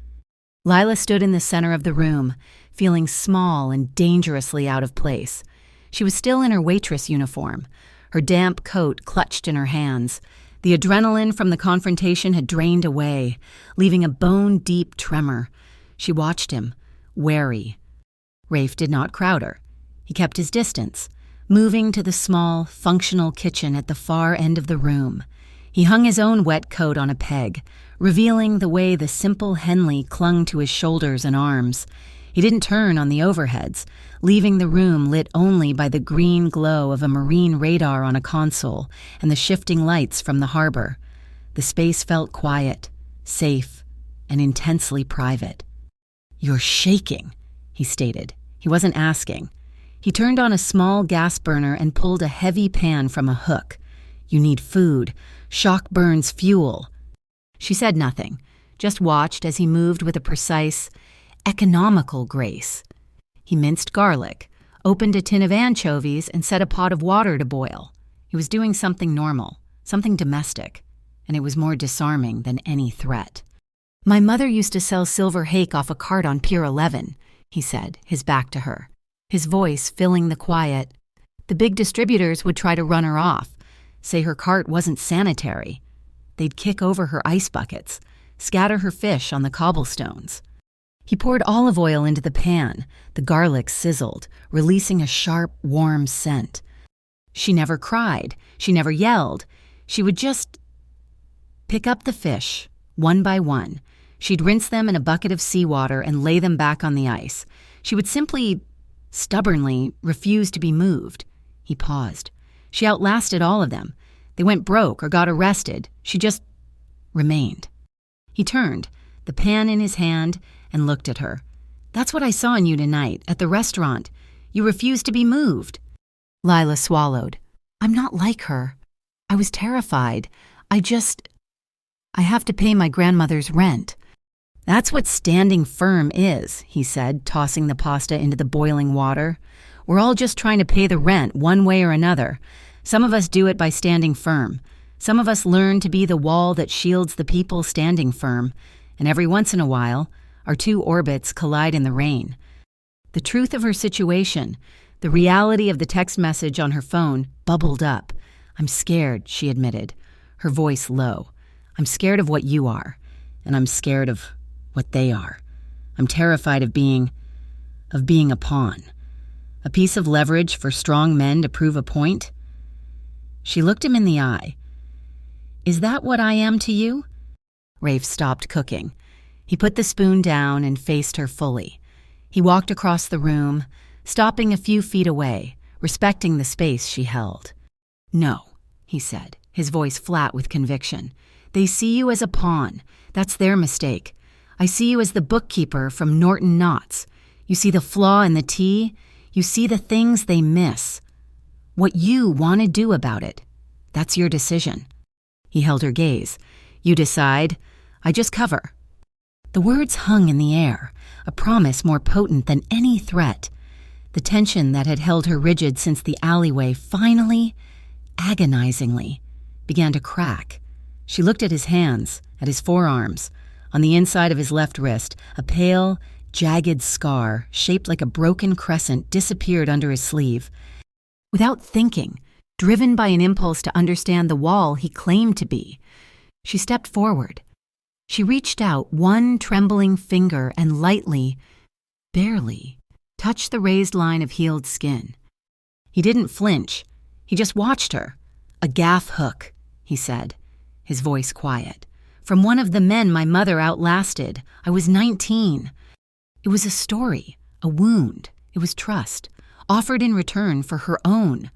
Lila stood in the center of the room, feeling small and dangerously out of place. She was still in her waitress uniform, her damp coat clutched in her hands. The adrenaline from the confrontation had drained away, leaving a bone-deep tremor. She watched him, wary. Rafe did not crowd her. He kept his distance, moving to the small, functional kitchen at the far end of the room. He hung his own wet coat on a peg, revealing the way the simple Henley clung to his shoulders and arms. He didn't turn on the overheads, leaving the room lit only by the green glow of a marine radar on a console and the shifting lights from the harbor. The space felt quiet, safe, and intensely private. "You're shaking," he stated. He wasn't asking. He turned on a small gas burner and pulled a heavy pan from a hook. "You need food. Shock burns fuel." She said nothing, just watched as he moved with a precise, economical grace. He minced garlic, opened a tin of anchovies, and set a pot of water to boil. He was doing something normal, something domestic, and it was more disarming than any threat. "My mother used to sell silver hake off a cart on Pier 11, he said, his back to her, his voice filling the quiet. "The big distributors would try to run her off, say her cart wasn't sanitary. They'd kick over her ice buckets, scatter her fish on the cobblestones." He poured olive oil into the pan. The garlic sizzled, releasing a sharp, warm scent. She never cried. She never yelled. She would just pick up the fish, one by one. She'd rinse them in a bucket of seawater and lay them back on the ice. She would simply, stubbornly, refuse to be moved. He paused. She outlasted all of them. They went broke or got arrested. She just remained. He turned, the pan in his hand, and looked at her. "That's what I saw in you tonight, at the restaurant. You refused to be moved." Lila swallowed. "I'm not like her. I was terrified. I have to pay my grandmother's rent." "That's what standing firm is," he said, tossing the pasta into the boiling water. "We're all just trying to pay the rent one way or another. Some of us do it by standing firm. Some of us learn to be the wall that shields the people standing firm. And every once in a while, our two orbits collide in the rain." The truth of her situation, the reality of the text message on her phone, bubbled up. "I'm scared," she admitted, her voice low. "I'm scared of what you are, and I'm scared of what they are. I'm terrified of being a pawn, a piece of leverage for strong men to prove a point." She looked him in the eye. "Is that what I am to you?" Rafe stopped cooking. He put the spoon down and faced her fully. He walked across the room, stopping a few feet away, respecting the space she held. "No," he said, his voice flat with conviction. "They see you as a pawn. That's their mistake. I see you as the bookkeeper from Norton Knotts. You see the flaw in the tea. You see the things they miss. What you want to do about it. That's your decision." He held her gaze. "You decide. I just cover." The words hung in the air, a promise more potent than any threat. The tension that had held her rigid since the alleyway finally, agonizingly, began to crack. She looked at his hands, at his forearms. On the inside of his left wrist, a pale, jagged scar, shaped like a broken crescent, disappeared under his sleeve. Without thinking, driven by an impulse to understand the wall he claimed to be, she stepped forward. She reached out one trembling finger and lightly, barely, touched the raised line of healed skin. He didn't flinch. He just watched her. "A gaff hook," he said, his voice quiet. "From one of the men my mother outlasted. I was 19. It was a story, a wound. It was trust, offered in return for her own."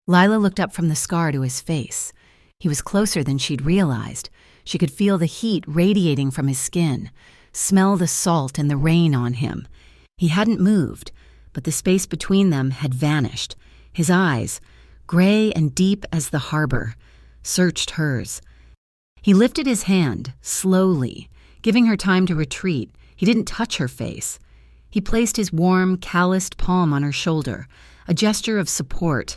Lila looked up from the scar to his face. He was closer than she'd realized. She could feel the heat radiating from his skin, smell the salt and the rain on him. He hadn't moved, but the space between them had vanished. His eyes, gray and deep as the harbor, searched hers. He lifted his hand, slowly, giving her time to retreat. He didn't touch her face. He placed his warm, calloused palm on her shoulder, a gesture of support,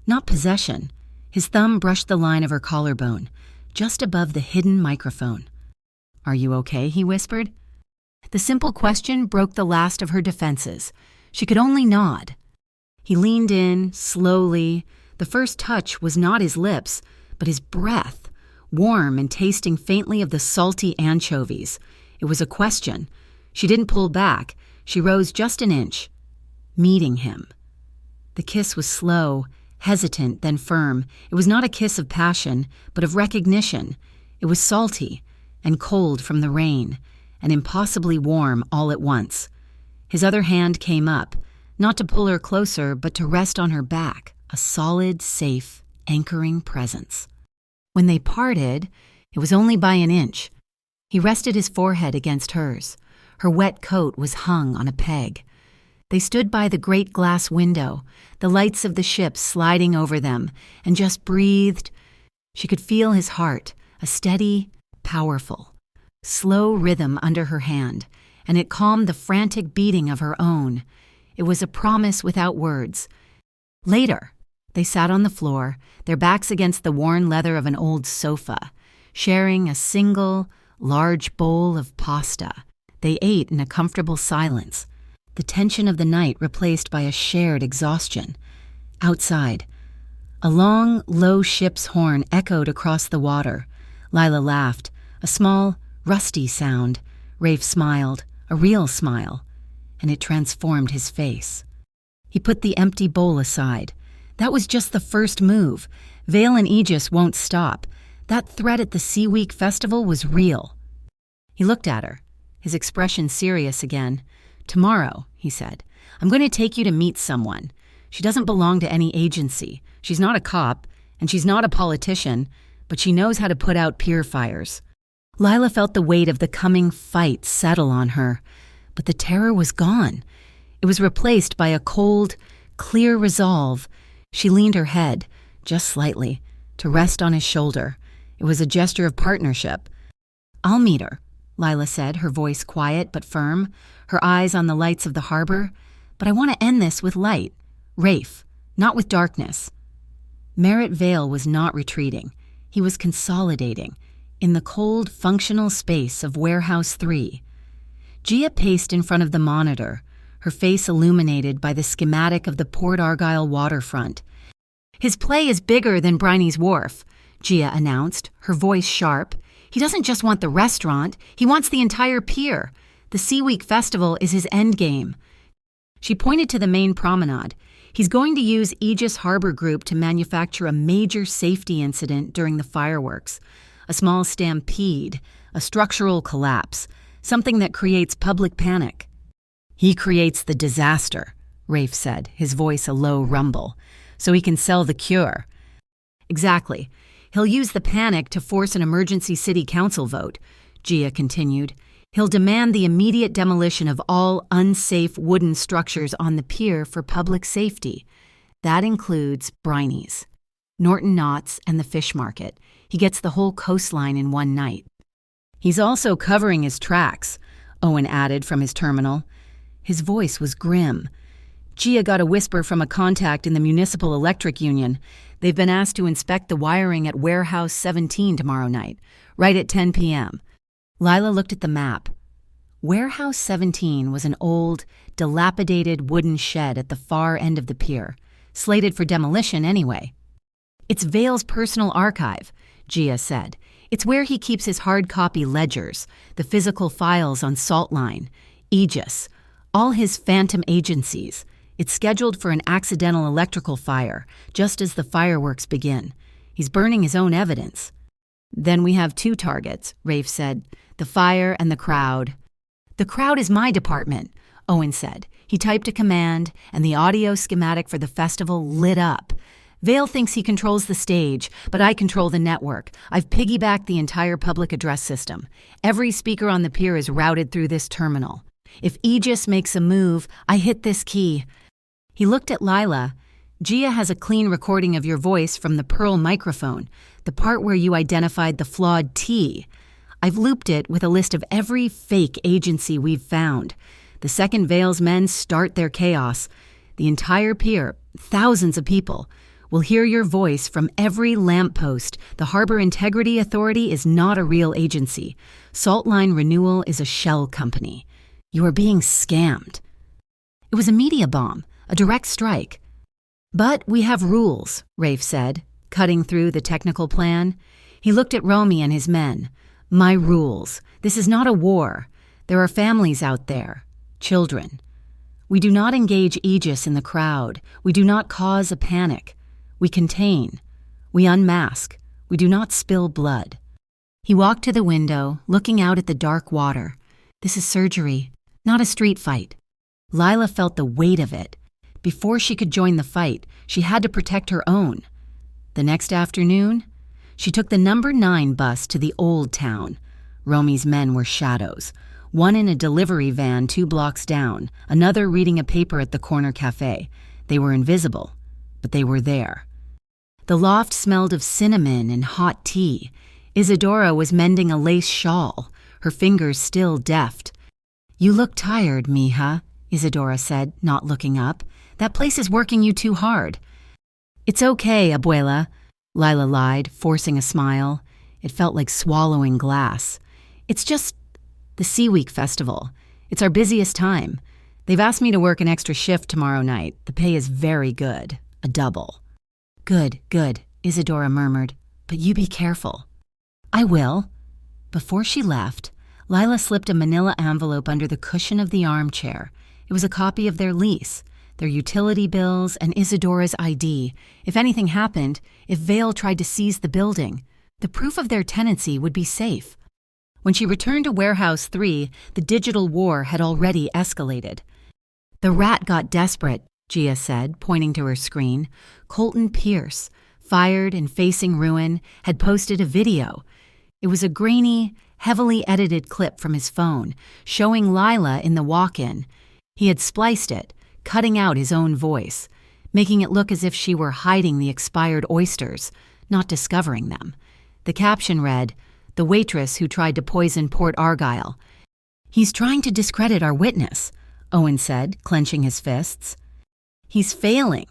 not possession. His thumb brushed the line of her collarbone, just above the hidden microphone. "Are you okay?" he whispered. The simple question broke the last of her defenses. She could only nod. He leaned in, slowly. The first touch was not his lips, but his breath, warm and tasting faintly of the salty anchovies. It was a question. She didn't pull back. She rose just an inch, meeting him. The kiss was slow, hesitant, then firm. It was not a kiss of passion, but of recognition. It was salty and cold from the rain, and impossibly warm all at once. His other hand came up, not to pull her closer, but to rest on her back, a solid, safe, anchoring presence. When they parted, it was only by an inch. He rested his forehead against hers. Her wet coat was hung on a peg. They stood by the great glass window, the lights of the ship sliding over them, and just breathed. She could feel his heart, a steady, powerful, slow rhythm under her hand, and it calmed the frantic beating of her own. It was a promise without words. Later, they sat on the floor, their backs against the worn leather of an old sofa, sharing a single, large bowl of pasta. They ate in a comfortable silence, the tension of the night replaced by a shared exhaustion. Outside, a long, low ship's horn echoed across the water. Lila laughed, a small, rusty sound. Rafe smiled, a real smile, and it transformed his face. He put the empty bowl aside. That was just the first move. Vale and Aegis won't stop. That threat at the Sea Week festival was real. He looked at her, his expression serious again. "Tomorrow," he said, "I'm going to take you to meet someone. She doesn't belong to any agency. She's not a cop, and she's not a politician, but she knows how to put out pier fires." Lila felt the weight of the coming fight settle on her, but the terror was gone. It was replaced by a cold, clear resolve. She leaned her head, just slightly, to rest on his shoulder. It was a gesture of partnership. "I'll meet her," Lila said, her voice quiet but firm, her eyes on the lights of the harbor. "But I want to end this with light. Rafe, not with darkness." Merritt Vale was not retreating. He was consolidating, in the cold, functional space of Warehouse 3. Gia paced in front of the monitor, her face illuminated by the schematic of the Port Argyle waterfront. "His play is bigger than Briney's Wharf," Gia announced, her voice sharp. "He doesn't just want the restaurant, he wants the entire pier. The Sea Week Festival is his endgame." She pointed to the main promenade. "He's going to use Aegis Harbor Group to manufacture a major safety incident during the fireworks. A small stampede, a structural collapse, something that creates public panic." "He creates the disaster," Rafe said, his voice a low rumble, "so he can sell the cure." "Exactly. He'll use the panic to force an emergency city council vote," Gia continued. "He'll demand the immediate demolition of all unsafe wooden structures on the pier for public safety. That includes Briney's, Norton Knott's, and the fish market. He gets the whole coastline in one night." "He's also covering his tracks," Owen added from his terminal. His voice was grim. Gia got a whisper from a contact in the Municipal Electric Union. "They've been asked to inspect the wiring at Warehouse 17 tomorrow night, right at 10 p.m. Lila looked at the map. Warehouse 17 was an old, dilapidated wooden shed at the far end of the pier, slated for demolition anyway. "It's Vale's personal archive," Gia said. "It's where he keeps his hard copy ledgers, the physical files on Saltline, Aegis, all his phantom agencies. It's scheduled for an accidental electrical fire, just as the fireworks begin. He's burning his own evidence." "Then we have two targets," Rafe said, "the fire and the crowd." "The crowd is my department," Owen said. He typed a command, and the audio schematic for the festival lit up. "Vale thinks he controls the stage, but I control the network. I've piggybacked the entire public address system. Every speaker on the pier is routed through this terminal. If Aegis makes a move, I hit this key." He looked at Lila. "Gia has a clean recording of your voice from the Pearl microphone, the part where you identified the flawed T. I've looped it with a list of every fake agency we've found. The second Vale's men start their chaos, the entire pier, thousands of people, will hear your voice from every lamppost. The Harbor Integrity Authority is not a real agency. Saltline Renewal is a shell company. You are being scammed." It was a media bomb, a direct strike. "But we have rules," Rafe said, cutting through the technical plan. He looked at Romy and his men. "My rules. This is not a war. There are families out there, children. We do not engage Aegis in the crowd. We do not cause a panic. We contain. We unmask. We do not spill blood." He walked to the window, looking out at the dark water. "This is surgery, not a street fight." Lila felt the weight of it. Before she could join the fight, she had to protect her own. The next afternoon, she took the number 9 bus to the Old Town. Romy's men were shadows. one in a delivery van 2 blocks down, another reading a paper at the corner cafe. They were invisible, but they were there. The loft smelled of cinnamon and hot tea. Isadora was mending a lace shawl, her fingers still deft. "You look tired, mija," Isadora said, not looking up. "That place is working you too hard." "It's okay, abuela," Lila lied, forcing a smile. It felt like swallowing glass. "It's just the Sea Week Festival. It's our busiest time. They've asked me to work an extra shift tomorrow night. The pay is very good, a double." Good, Isadora murmured. "But you be careful." "I will." Before she left, Lila slipped a manila envelope under the cushion of the armchair. It was a copy of their lease, their utility bills, and Isadora's ID. If anything happened, if Vale tried to seize the building, the proof of their tenancy would be safe. When she returned to Warehouse 3, the digital war had already escalated. "The rat got desperate," Gia said, pointing to her screen. Colton Pierce, fired and facing ruin, had posted a video. It was a grainy, heavily edited clip from his phone, showing Lila in the walk-in. He had spliced it, cutting out his own voice, making it look as if she were hiding the expired oysters, not discovering them. The caption read, "The waitress who tried to poison Port Argyle." "He's trying to discredit our witness," Owen said, clenching his fists. "He's failing,"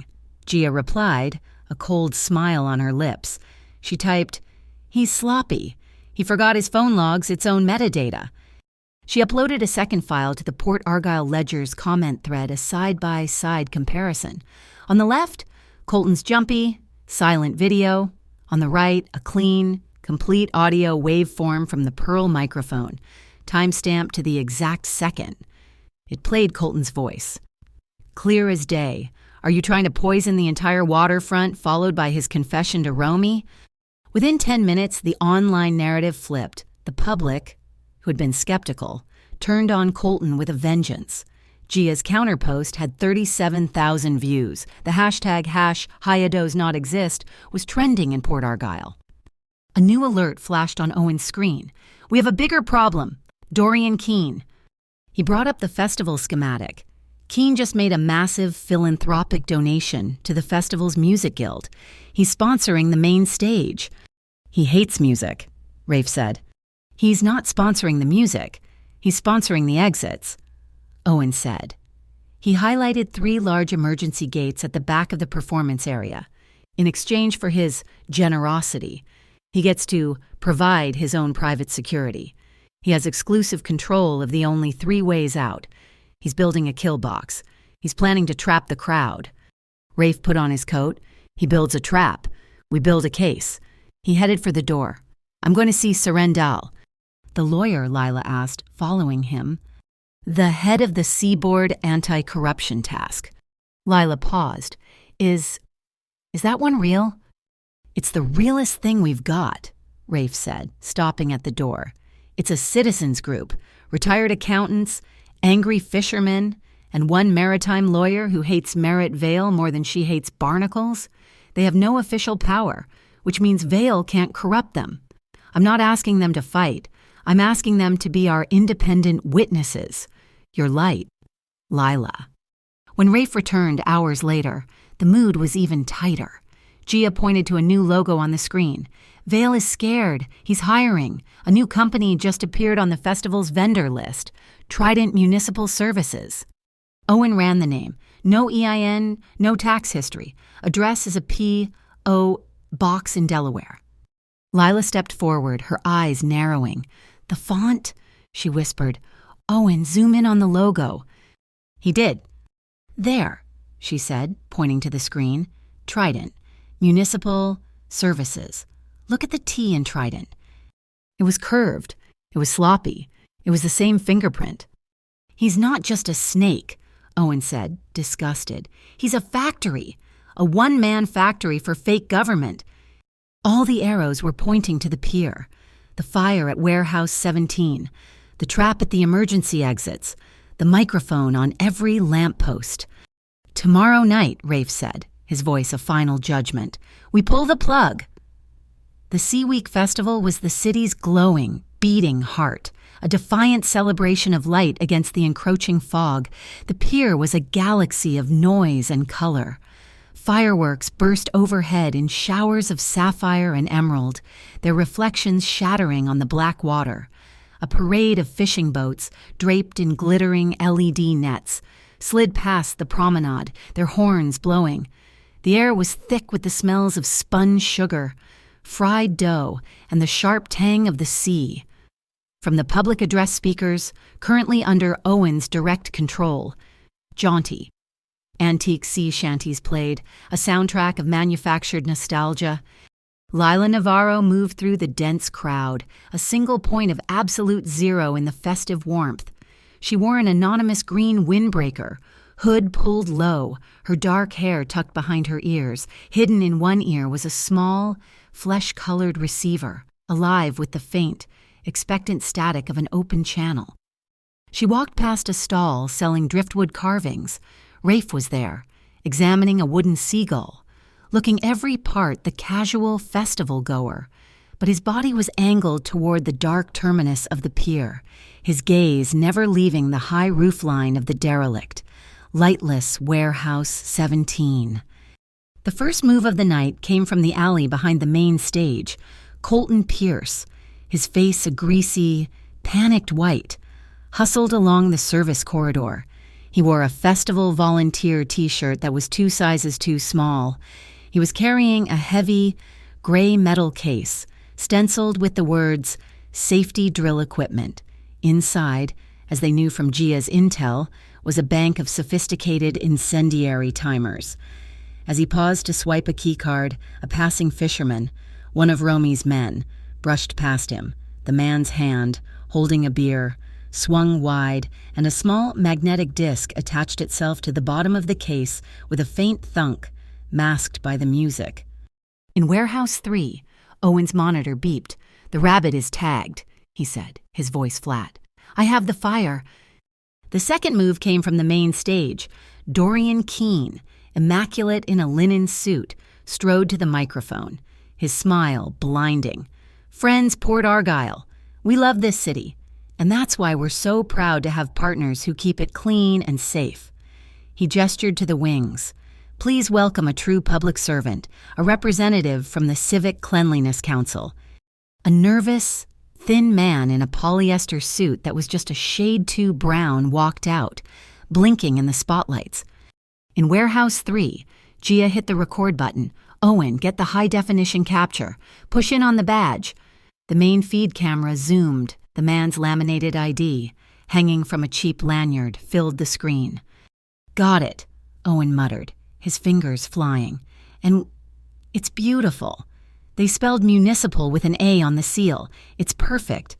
Gia replied, a cold smile on her lips. She typed, "He's sloppy. He forgot his phone logs its own metadata." She uploaded a second file to the Port Argyle Ledger's comment thread, a side-by-side comparison. On the left, Colton's jumpy, silent video. On the right, a clean, complete audio waveform from the Pearl microphone, timestamped to the exact second. It played Colton's voice. "Clear as day. Are you trying to poison the entire waterfront?" followed by his confession to Romy. Within 10 minutes, the online narrative flipped. The public, who had been skeptical, turned on Colton with a vengeance. Gia's counterpost had 37,000 views. The hashtag #HayaDoesNotExist was trending in Port Argyle. A new alert flashed on Owen's screen. "We have a bigger problem. Dorian Keene." He brought up the festival schematic. Keene just made a massive philanthropic donation to the festival's music guild. He's sponsoring the main stage. "He hates music," Rafe said. "He's not sponsoring the music. He's sponsoring the exits," Owen said. He highlighted 3 large emergency gates at the back of the performance area. In exchange for his generosity, he gets to provide his own private security. He has exclusive control of the only 3 ways out. He's building a kill box. He's planning to trap the crowd. Rafe put on his coat. He builds a trap. We build a case. He headed for the door. "I'm going to see Surrendal." The lawyer, Lila asked, following him. "The head of the Seaboard Anti-Corruption Task." Lila paused. Is that one real?" "It's the realest thing we've got," Rafe said, stopping at the door. "It's a citizens group, retired accountants, angry fishermen, and one maritime lawyer who hates Merritt Vale more than she hates barnacles. They have no official power, which means Vale can't corrupt them. I'm not asking them to fight. I'm asking them to be our independent witnesses. Your light, Lila." When Rafe returned hours later, the mood was even tighter. Gia pointed to a new logo on the screen. "Vale is scared. He's hiring. A new company just appeared on the festival's vendor list. Trident Municipal Services." Owen ran the name. No EIN, no tax history. Address is a P.O. box in Delaware. Lila stepped forward, her eyes narrowing. "The font?" she whispered. "Owen, zoom in on the logo." He did. "There," she said, pointing to the screen. "Trident. Municipal Services. Look at the T in Trident." It was curved. It was sloppy. It was the same fingerprint. "He's not just a snake," Owen said, disgusted. "He's a factory. A one-man factory for fake government." All the arrows were pointing to the pier. The fire at Warehouse 17. The trap at the emergency exits. The microphone on every lamppost. "Tomorrow night," Rafe said, his voice a final judgment. "We pull the plug." The Sea Week Festival was the city's glowing, beating heart, a defiant celebration of light against the encroaching fog. The pier was a galaxy of noise and color. Fireworks burst overhead in showers of sapphire and emerald, their reflections shattering on the black water. A parade of fishing boats, draped in glittering LED nets, slid past the promenade, their horns blowing. The air was thick with the smells of spun sugar, fried dough, and the sharp tang of the sea. From the public address speakers, currently under Owen's direct control, jaunty, antique sea shanties played, a soundtrack of manufactured nostalgia. Lila Navarro moved through the dense crowd, a single point of absolute zero in the festive warmth. She wore an anonymous green windbreaker, hood pulled low, her dark hair tucked behind her ears. Hidden in one ear was a small, flesh-colored receiver, alive with the faint, expectant static of an open channel. She walked past a stall selling driftwood carvings. Rafe was there, examining a wooden seagull, looking every part the casual festival goer, but his body was angled toward the dark terminus of the pier, his gaze never leaving the high roofline of the derelict, lightless Warehouse 17. The first move of the night came from the alley behind the main stage. Colton Pierce, his face a greasy, panicked white, hustled along the service corridor. He wore a festival volunteer t-shirt that was 2 sizes too small. He was carrying a heavy, gray metal case, stenciled with the words, "Safety Drill Equipment." Inside, as they knew from Gia's intel, was a bank of sophisticated incendiary timers. As he paused to swipe a keycard, a passing fisherman, one of Romy's men, brushed past him, the man's hand, holding a beer, swung wide, and a small magnetic disc attached itself to the bottom of the case with a faint thunk, masked by the music. In Warehouse 3, Owen's monitor beeped. "The rabbit is tagged," he said, his voice flat. "I have the fire." The second move came from the main stage. Dorian Keene, immaculate in a linen suit, strode to the microphone, his smile blinding. "Friends, Port Argyle, we love this city. And that's why we're so proud to have partners who keep it clean and safe." He gestured to the wings. "Please welcome a true public servant, a representative from the Civic Cleanliness Council." A nervous, thin man in a polyester suit that was just a shade too brown walked out, blinking in the spotlights. In Warehouse 3, Gia hit the record button. "Owen, get the high-definition capture. Push in on the badge." The main feed camera zoomed. The man's laminated ID, hanging from a cheap lanyard, filled the screen. "Got it," Owen muttered, his fingers flying. "And it's beautiful. They spelled municipal with an A on the seal. It's perfect."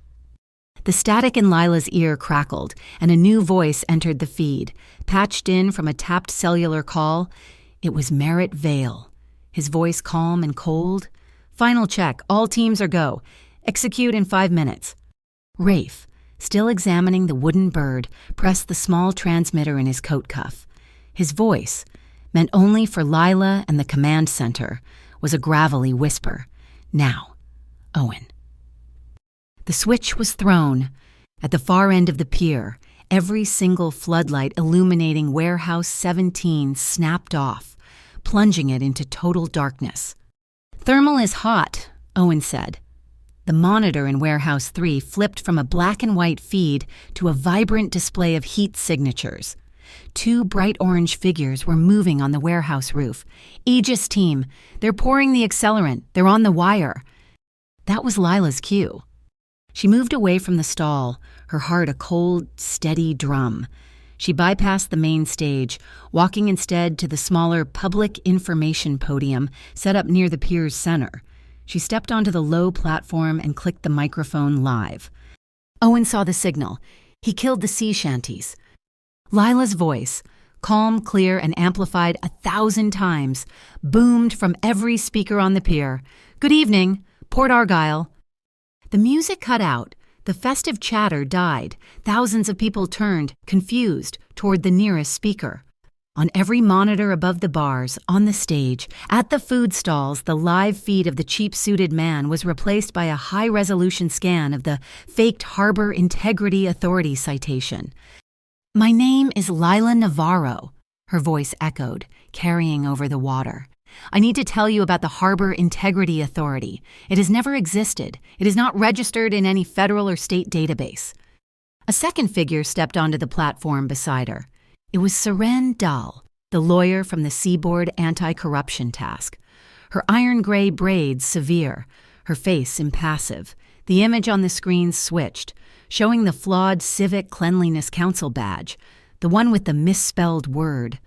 The static in Lila's ear crackled, and a new voice entered the feed, patched in from a tapped cellular call. It was Merritt Vale, his voice calm and cold. "Final check. All teams are go. Execute in 5 minutes." Rafe, still examining the wooden bird, pressed the small transmitter in his coat cuff. His voice, meant only for Lila and the command center, was a gravelly whisper. "Now, Owen." The switch was thrown. At the far end of the pier, every single floodlight illuminating Warehouse 17 snapped off, plunging it into total darkness. "Thermal is hot," Owen said. The monitor in Warehouse 3 flipped from a black and white feed to a vibrant display of heat signatures. 2 bright orange figures were moving on the warehouse roof. "Aegis team, they're pouring the accelerant. They're on the wire." That was Lila's cue. She moved away from the stall, her heart a cold, steady drum. She bypassed the main stage, walking instead to the smaller public information podium set up near the pier's center. She stepped onto the low platform and clicked the microphone live. Owen saw the signal. He killed the sea shanties. Lila's voice, calm, clear, and amplified 1,000 times, boomed from every speaker on the pier. "Good evening, Port Argyle." The music cut out. The festive chatter died. Thousands of people turned, confused, toward the nearest speaker. On every monitor above the bars, on the stage, at the food stalls, the live feed of the cheap-suited man was replaced by a high-resolution scan of the faked Harbor Integrity Authority citation. "My name is Lila Navarro," her voice echoed, carrying over the water. "I need to tell you about the Harbor Integrity Authority. It has never existed. It is not registered in any federal or state database." A second figure stepped onto the platform beside her. It was Seren Dahl, the lawyer from the Seaboard Anti-Corruption Task. Her iron-gray braids severe, her face impassive. The image on the screen switched, showing the flawed Civic Cleanliness Council badge, the one with the misspelled word.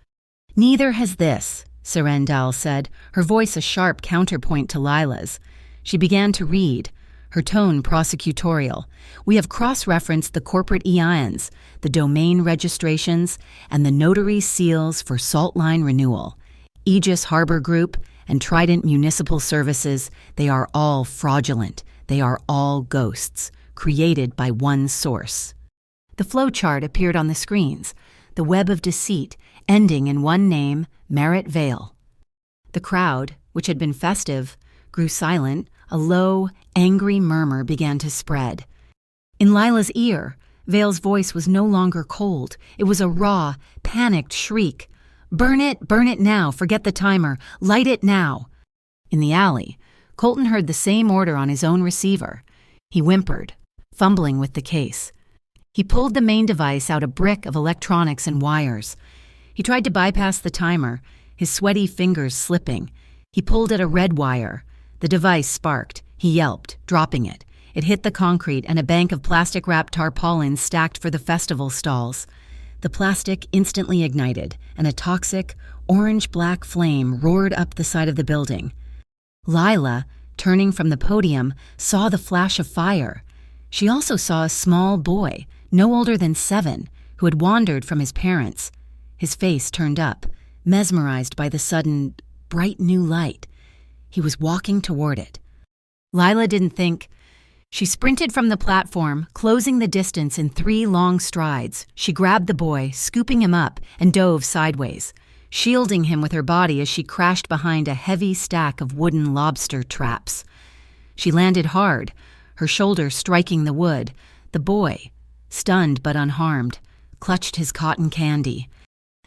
"Neither has this," Seren Dahl said, her voice a sharp counterpoint to Lila's. She began to read, her tone prosecutorial. "We have cross-referenced the corporate EINs, the domain registrations, and the notary seals for Salt Line renewal. Aegis Harbor Group and Trident Municipal Services, they are all fraudulent. They are all ghosts, created by one source." The flowchart appeared on the screens, the web of deceit, ending in one name, Merritt Vale. The crowd, which had been festive, grew silent. A low, angry murmur began to spread. In Lila's ear, Vale's voice was no longer cold. It was a raw, panicked shriek. Burn it now, forget the timer, light it now." In the alley, Colton heard the same order on his own receiver. He whimpered, fumbling with the case. He pulled the main device out a brick of electronics and wires. He tried to bypass the timer, his sweaty fingers slipping. He pulled at a red wire. The device sparked. He yelped, dropping it. It hit the concrete and a bank of plastic-wrapped tarpaulins stacked for the festival stalls. The plastic instantly ignited, and a toxic, orange-black flame roared up the side of the building. Lila, turning from the podium, saw the flash of fire. She also saw a small boy, no older than 7, who had wandered from his parents. His face turned up, mesmerized by the sudden, bright new light. He was walking toward it. Lila didn't think. She sprinted from the platform, closing the distance in 3 long strides. She grabbed the boy, scooping him up, and dove sideways, shielding him with her body as she crashed behind a heavy stack of wooden lobster traps. She landed hard, her shoulder striking the wood. The boy, stunned but unharmed, clutched his cotton candy.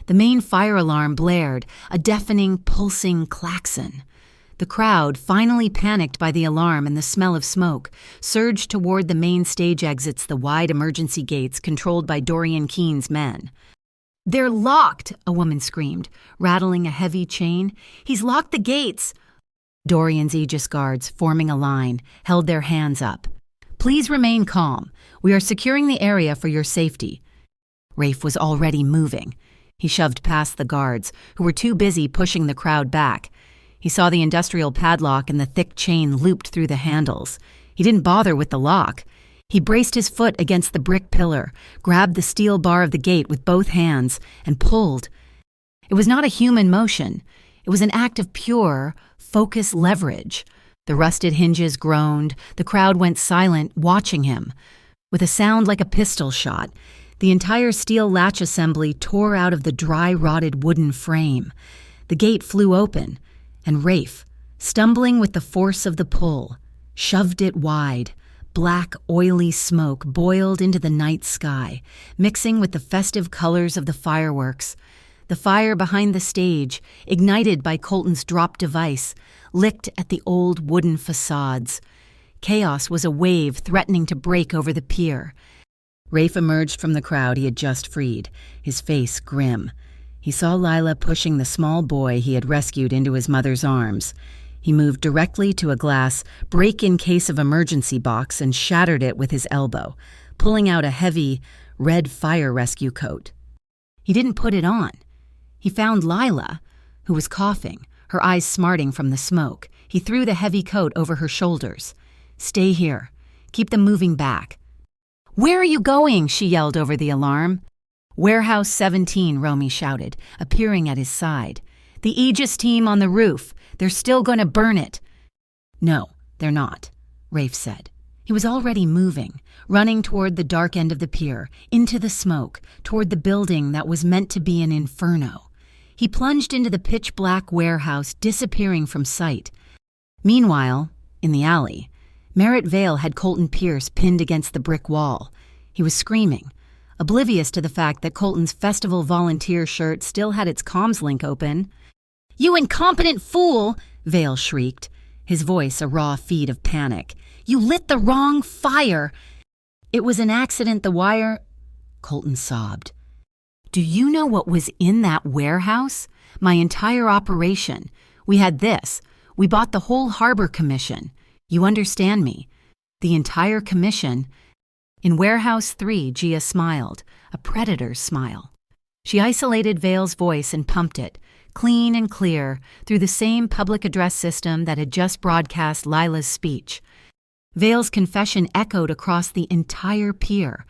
The main fire alarm blared, a deafening, pulsing klaxon. The crowd, finally panicked by the alarm and the smell of smoke, surged toward the main stage exits, the wide emergency gates controlled by Dorian Keene's men. "They're locked," a woman screamed, rattling a heavy chain. "He's locked the gates." Dorian's Aegis guards, forming a line, held their hands up. "Please remain calm. We are securing the area for your safety." Rafe was already moving. He shoved past the guards, who were too busy pushing the crowd back. He saw the industrial padlock and the thick chain looped through the handles. He didn't bother with the lock. He braced his foot against the brick pillar, grabbed the steel bar of the gate with both hands, and pulled. It was not a human motion. It was an act of pure, focus leverage. The rusted hinges groaned. The crowd went silent, watching him. With a sound like a pistol shot, the entire steel latch assembly tore out of the dry, rotted wooden frame. The gate flew open, and Rafe, stumbling with the force of the pull, shoved it wide. Black, oily smoke boiled into the night sky, mixing with the festive colors of the fireworks. The fire behind the stage, ignited by Colton's drop device, licked at the old wooden facades. Chaos was a wave threatening to break over the pier. Rafe emerged from the crowd he had just freed, his face grim. He saw Lila pushing the small boy he had rescued into his mother's arms. He moved directly to a glass break-in case of emergency box and shattered it with his elbow, pulling out a heavy, red fire rescue coat. He didn't put it on. He found Lila, who was coughing, her eyes smarting from the smoke. He threw the heavy coat over her shoulders. "Stay here. Keep them moving back." "Where are you going?" she yelled over the alarm. "Warehouse 17, Romy shouted, appearing at his side. "The Aegis team on the roof. They're still going to burn it." "No, they're not," Rafe said. He was already moving, running toward the dark end of the pier, into the smoke, toward the building that was meant to be an inferno. He plunged into the pitch-black warehouse, disappearing from sight. Meanwhile, in the alley, Merritt Vale had Colton Pierce pinned against the brick wall. He was screaming, oblivious to the fact that Colton's festival volunteer shirt still had its comms link open. "You incompetent fool!" Vale shrieked, his voice a raw feed of panic. "You lit the wrong fire!" "It was an accident, the wire—" Colton sobbed. "Do you know what was in that warehouse? My entire operation. We had this. We bought the whole harbor commission. You understand me? The entire commission." In Warehouse 3, Gia smiled, a predator's smile. She isolated Vale's voice and pumped it, clean and clear, through the same public address system that had just broadcast Lila's speech. Vale's confession echoed across the entire pier,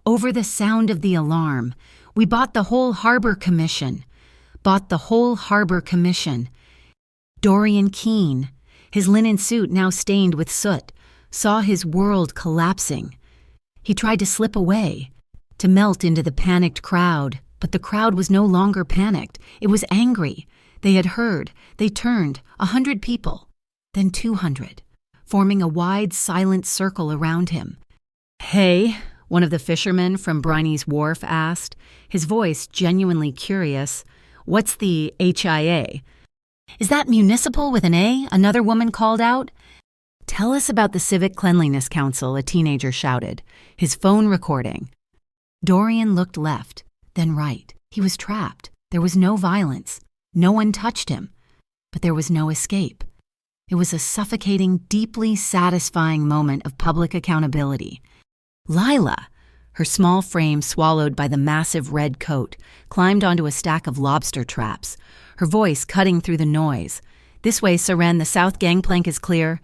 over the sound of the alarm. "We bought the whole harbor commission. Bought the whole harbor commission." Dorian Keene, his linen suit now stained with soot, saw his world collapsing. He tried to slip away, to melt into the panicked crowd, but the crowd was no longer panicked. It was angry. They had heard. They turned, 100 people, then 200, forming a wide, silent circle around him. "Hey," one of the fishermen from Briney's Wharf asked, his voice genuinely curious, "what's the HIA?" "Is that municipal with an A?" another woman called out. "Tell us about the Civic Cleanliness Council," a teenager shouted, his phone recording. Dorian looked left, then right. He was trapped. There was no violence. No one touched him. But there was no escape. It was a suffocating, deeply satisfying moment of public accountability. Lila, her small frame swallowed by the massive red coat, climbed onto a stack of lobster traps, her voice cutting through the noise. "This way, Seren, the south gangplank is clear."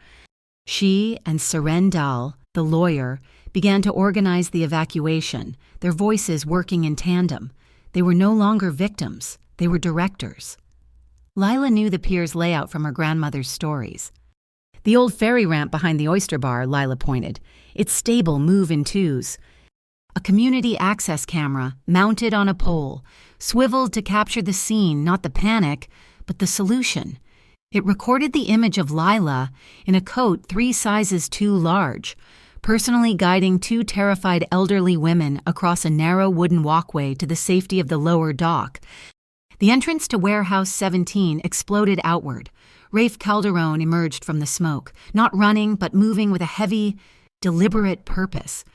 She and Seren Dahl, the lawyer, began to organize the evacuation, their voices working in tandem. They were no longer victims. They were directors. Lila knew the pier's layout from her grandmother's stories. "The old ferry ramp behind the oyster bar," Lila pointed. "Its stable move in twos. A community access camera, mounted on a pole, swiveled to capture the scene, not the panic, but the solution. It recorded the image of Lila in a coat 3 sizes too large, personally guiding 2 terrified elderly women across a narrow wooden walkway to the safety of the lower dock. The entrance to Warehouse 17 exploded outward. Rafe Calderon emerged from the smoke, not running but moving with a heavy, deliberate purpose.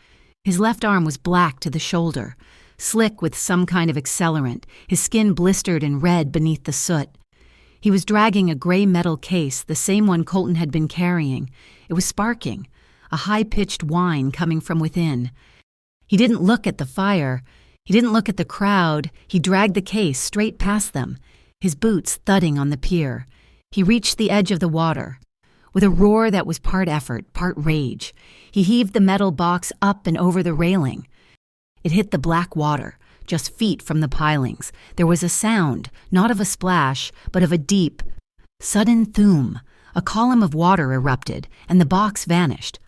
His left arm was black to the shoulder, slick with some kind of accelerant, his skin blistered and red beneath the soot. He was dragging a gray metal case, the same one Colton had been carrying. It was sparking, a high-pitched whine coming from within. He didn't look at the fire. He didn't look at the crowd. He dragged the case straight past them, his boots thudding on the pier. He reached the edge of the water. With a roar that was part effort, part rage, he heaved the metal box up and over the railing. It hit the black water, just feet from the pilings. There was a sound, not of a splash, but of a deep, sudden thoom. A column of water erupted, and the box vanished.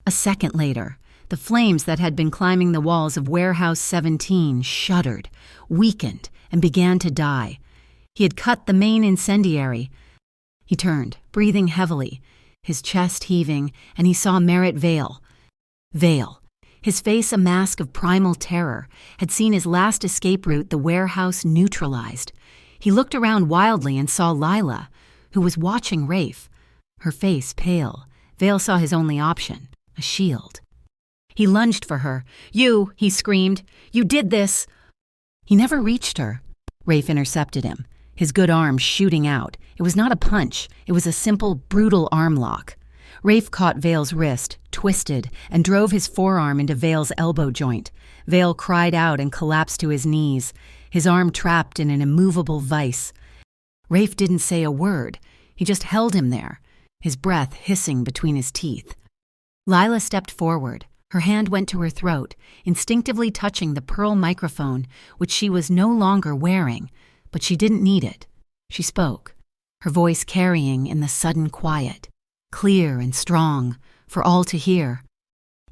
A second later, the flames that had been climbing the walls of Warehouse 17 shuddered, weakened, and began to die. He had cut the main incendiary. He turned, breathing heavily, his chest heaving, and he saw Merritt Vale. Vale, his face a mask of primal terror, had seen his last escape route, the warehouse, neutralized. He looked around wildly and saw Lila, who was watching Rafe, her face pale. Vale saw his only option, a shield. He lunged for her. "You," he screamed. "You did this!" He never reached her. Rafe intercepted him, his good arm shooting out. It was not a punch. It was a simple, brutal arm lock. Rafe caught Vale's wrist, twisted, and drove his forearm into Vale's elbow joint. Vale cried out and collapsed to his knees, his arm trapped in an immovable vice. Rafe didn't say a word. He just held him there, his breath hissing between his teeth. Lila stepped forward. Her hand went to her throat, instinctively touching the pearl microphone, which she was no longer wearing, but she didn't need it. She spoke, her voice carrying in the sudden quiet, clear and strong, for all to hear.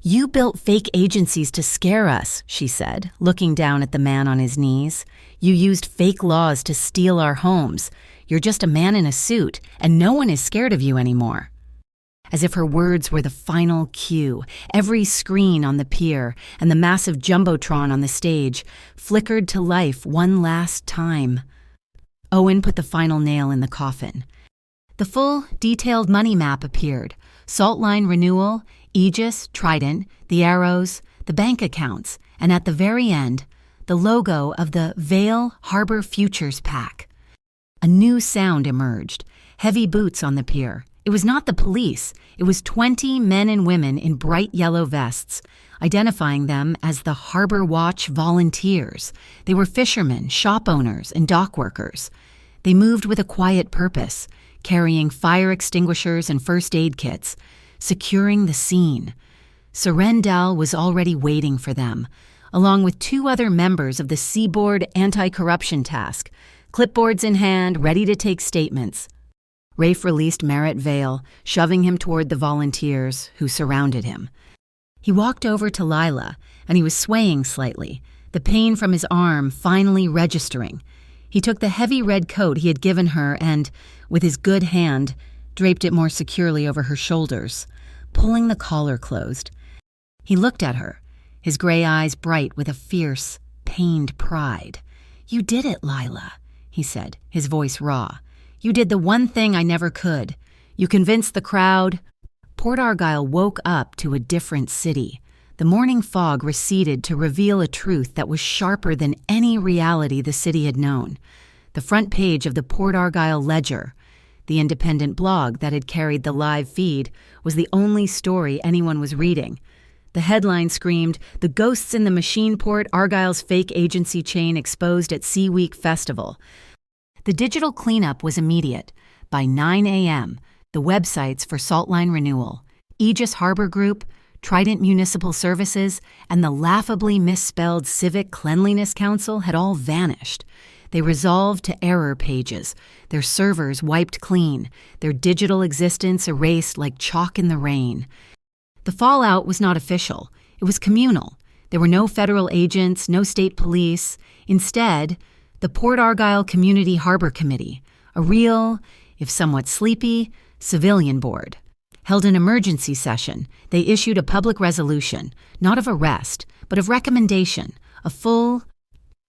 "You built fake agencies to scare us," she said, looking down at the man on his knees. "You used fake laws to steal our homes. You're just a man in a suit, and no one is scared of you anymore." As if her words were the final cue, every screen on the pier and the massive jumbotron on the stage flickered to life one last time. Owen put the final nail in the coffin. The full, detailed money map appeared: salt line renewal, Aegis, Trident, the arrows, the bank accounts, and at the very end, the logo of the Vale Harbor Futures Pack. A new sound emerged: heavy boots on the pier. It was not the police. It was 20 men and women in bright yellow vests, identifying them as the Harbor Watch Volunteers. They were fishermen, shop owners, and dock workers. They moved with a quiet purpose, carrying fire extinguishers and first aid kits, securing the scene. Surrendal was already waiting for them, along with 2 other members of the Seaboard Anti-Corruption Task, clipboards in hand, ready to take statements. Rafe released Merritt Vale, shoving him toward the volunteers, who surrounded him. He walked over to Lila, and he was swaying slightly, the pain from his arm finally registering. He took the heavy red coat he had given her and, with his good hand, draped it more securely over her shoulders, pulling the collar closed. He looked at her, his gray eyes bright with a fierce, pained pride. "You did it, Lila," he said, his voice raw. "You did the one thing I never could. You convinced the crowd." Port Argyle woke up to a different city. The morning fog receded to reveal a truth that was sharper than any reality the city had known. The front page of the Port Argyle Ledger, the independent blog that had carried the live feed, was the only story anyone was reading. The headline screamed, "The Ghosts in the Machine Port, Argyle's Fake Agency Chain Exposed at Sea Week Festival." The digital cleanup was immediate. By 9 a.m., the websites for Saltline Renewal, Aegis Harbor Group, Trident Municipal Services, and the laughably misspelled Civic Cleanliness Council had all vanished. They resolved to error pages, their servers wiped clean, their digital existence erased like chalk in the rain. The fallout was not official. It was communal. There were no federal agents, no state police. Instead, the Port Argyle Community Harbor Committee, a real, if somewhat sleepy, civilian board, held an emergency session. They issued a public resolution, not of arrest, but of recommendation, a full,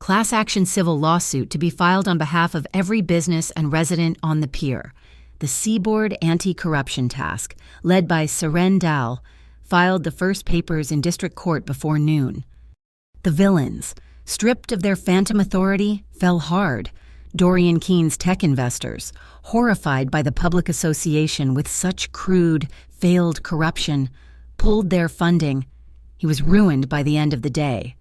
class-action civil lawsuit to be filed on behalf of every business and resident on the pier. The Seaboard Anti-Corruption Task, led by Surrendal, filed the first papers in district court before noon. The villains, stripped of their phantom authority, fell hard. Dorian Keene's tech investors, horrified by the public association with such crude, failed corruption, pulled their funding. He was ruined by the end of the day.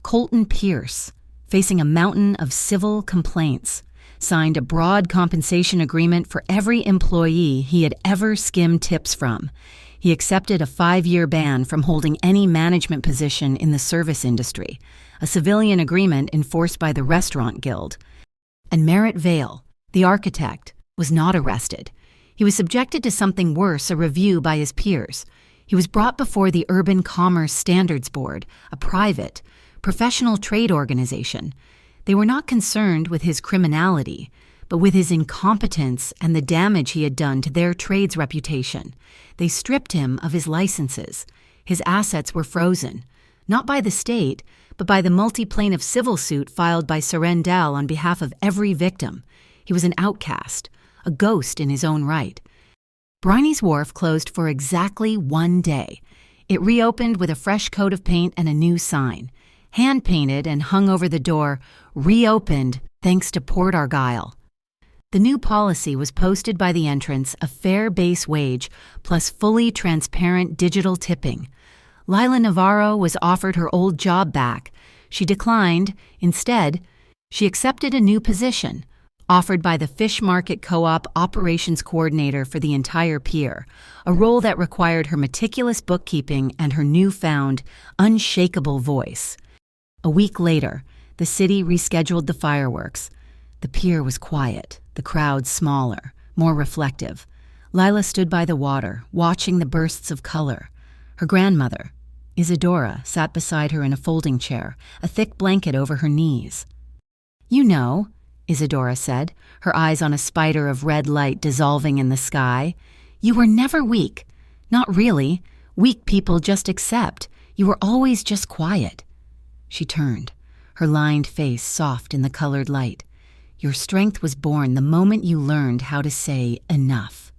Colton Pierce, facing a mountain of civil complaints, signed a broad compensation agreement for every employee he had ever skimmed tips from. He accepted a 5-year ban from holding any management position in the service industry, a civilian agreement enforced by the Restaurant Guild. And Merritt Vale, the architect, was not arrested. He was subjected to something worse, a review by his peers. He was brought before the Urban Commerce Standards Board, a private, professional trade organization. They were not concerned with his criminality, but with his incompetence and the damage he had done to their trade's reputation. They stripped him of his licenses. His assets were frozen, not by the state, but by the multi-plaintiff civil suit filed by Surrendal on behalf of every victim. He was an outcast, a ghost in his own right. Briney's Wharf closed for exactly 1 day. It reopened with a fresh coat of paint and a new sign, hand-painted and hung over the door, "Reopened thanks to Port Argyle." The new policy was posted by the entrance a fair base wage plus fully transparent digital tipping. Lila Navarro was offered her old job back. She declined. Instead, she accepted a new position, offered by the Fish Market Co-op Operations Coordinator for the entire pier, a role that required her meticulous bookkeeping and her newfound, unshakable voice. A week later, the city rescheduled the fireworks. The pier was quiet, the crowd smaller, more reflective. Lila stood by the water, watching the bursts of color. Her grandmother, Isadora sat beside her in a folding chair, a thick blanket over her knees. "You know," Isadora said, her eyes on a spider of red light dissolving in the sky. "You were never weak. Not really. Weak people just accept. You were always just quiet." She turned, her lined face soft in the colored light. "Your strength was born the moment you learned how to say enough."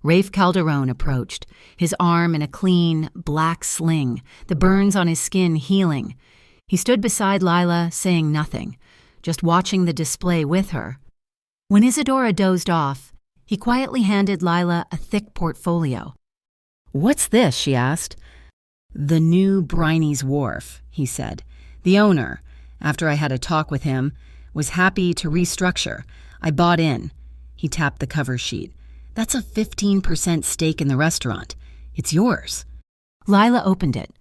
Rafe Calderon approached, his arm in a clean, black sling, the burns on his skin healing. He stood beside Lila, saying nothing, just watching the display with her. When Isadora dozed off, he quietly handed Lila a thick portfolio. "What's this?" she asked. "The new Briney's Wharf," he said. "The owner, after I had a talk with him, was happy to restructure. I bought in." He tapped the cover sheet. "That's a 15% stake in the restaurant. It's yours." Lila opened it.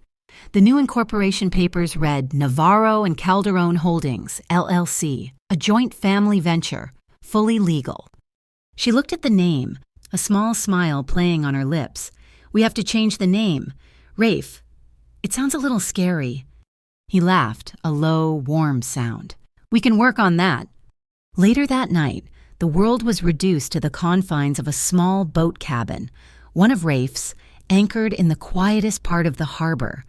The new incorporation papers read Navarro and Calderon Holdings, LLC, a joint family venture, fully legal. She looked at the name, a small smile playing on her lips. "We have to change the name. Rafe, it sounds a little scary." He laughed, a low, warm sound. "We can work on that." Later that night, the world was reduced to the confines of a small boat cabin, one of Rafe's, anchored in the quietest part of the harbor.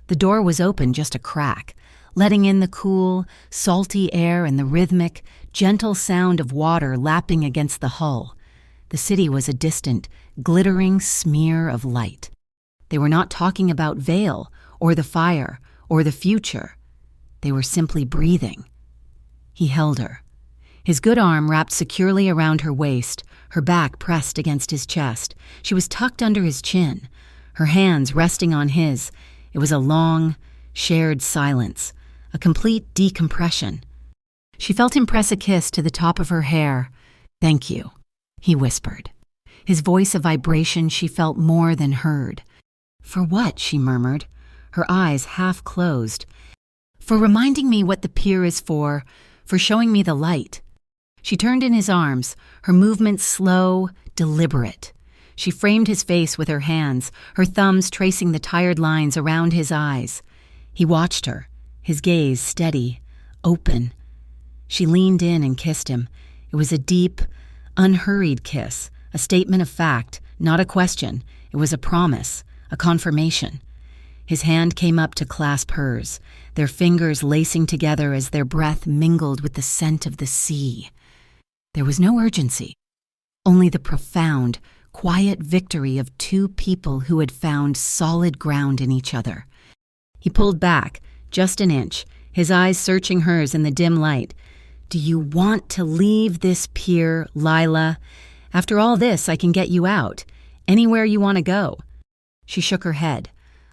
The door was open just a crack, letting in the cool, salty air and the rhythmic, gentle sound of water lapping against the hull. The city was a distant, glittering smear of light. They were not talking about Vale, or the fire, or the future. They were simply breathing. He held her. His good arm wrapped securely around her waist, her back pressed against his chest. She was tucked under his chin, her hands resting on his. It was a long, shared silence, a complete decompression. She felt him press a kiss to the top of her hair. "Thank you," he whispered, his voice a vibration she felt more than heard. "For what?" she murmured, her eyes half closed. "For reminding me what the pier is for showing me the light." She turned in his arms, her movements slow, deliberate. She framed his face with her hands, her thumbs tracing the tired lines around his eyes. He watched her, his gaze steady, open. She leaned in and kissed him. It was a deep, unhurried kiss, a statement of fact, not a question. It was a promise, a confirmation. His hand came up to clasp hers, their fingers lacing together as their breath mingled with the scent of the sea. There was no urgency, only the profound, quiet victory of two people who had found solid ground in each other. He pulled back, just an inch, his eyes searching hers in the dim light. "Do you want to leave this pier, Lila? After all this, I can get you out. Anywhere you want to go." She shook her head.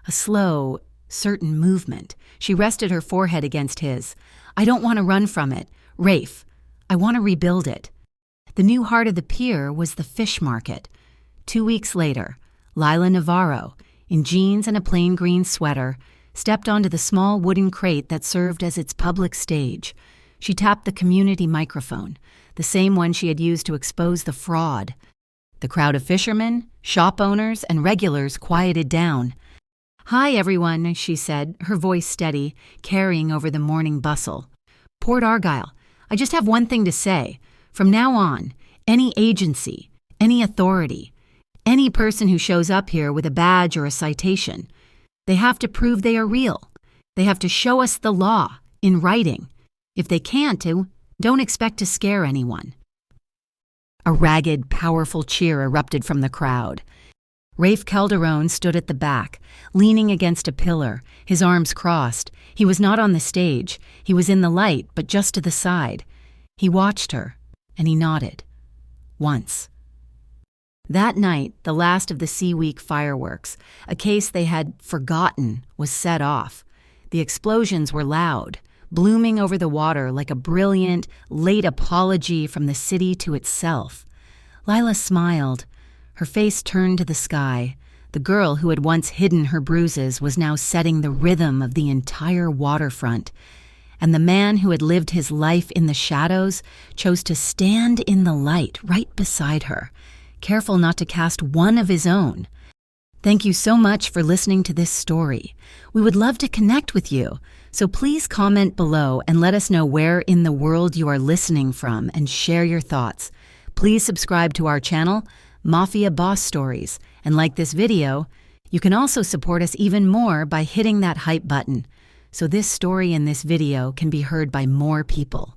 A slow, certain movement. She rested her forehead against his. "I don't want to run from it. Rafe, I want to rebuild it." The new heart of the pier was the fish market. 2 weeks later, Lila Navarro, in jeans and a plain green sweater, stepped onto the small wooden crate that served as its public stage. She tapped the community microphone, the same one she had used to expose the fraud. The crowd of fishermen, shop owners, and regulars quieted down. "Hi, everyone," she said, her voice steady, carrying over the morning bustle. "Port Argyle, I just have one thing to say. From now on, any agency, any authority, any person who shows up here with a badge or a citation, they have to prove they are real. They have to show us the law, in writing. If they can't, don't expect to scare anyone." A ragged, powerful cheer erupted from the crowd. Rafe Calderon stood at the back, leaning against a pillar, his arms crossed. He was not on the stage. He was in the light, but just to the side. He watched her, and he nodded. Once. That night, the last of the Sea Week fireworks, a case they had forgotten, was set off. The explosions were loud, blooming over the water like a brilliant, late apology from the city to itself. Lila smiled. Her face turned to the sky. The girl who had once hidden her bruises was now setting the rhythm of the entire waterfront. And the man who had lived his life in the shadows chose to stand in the light right beside her, careful not to cast one of his own. Thank you so much for listening to this story. We would love to connect with you, so please comment below and let us know where in the world you are listening from and share your thoughts. Please subscribe to our channel, Mafia Boss Stories, and like this video. You can also support us even more by hitting that hype button, so this story in this video can be heard by more people.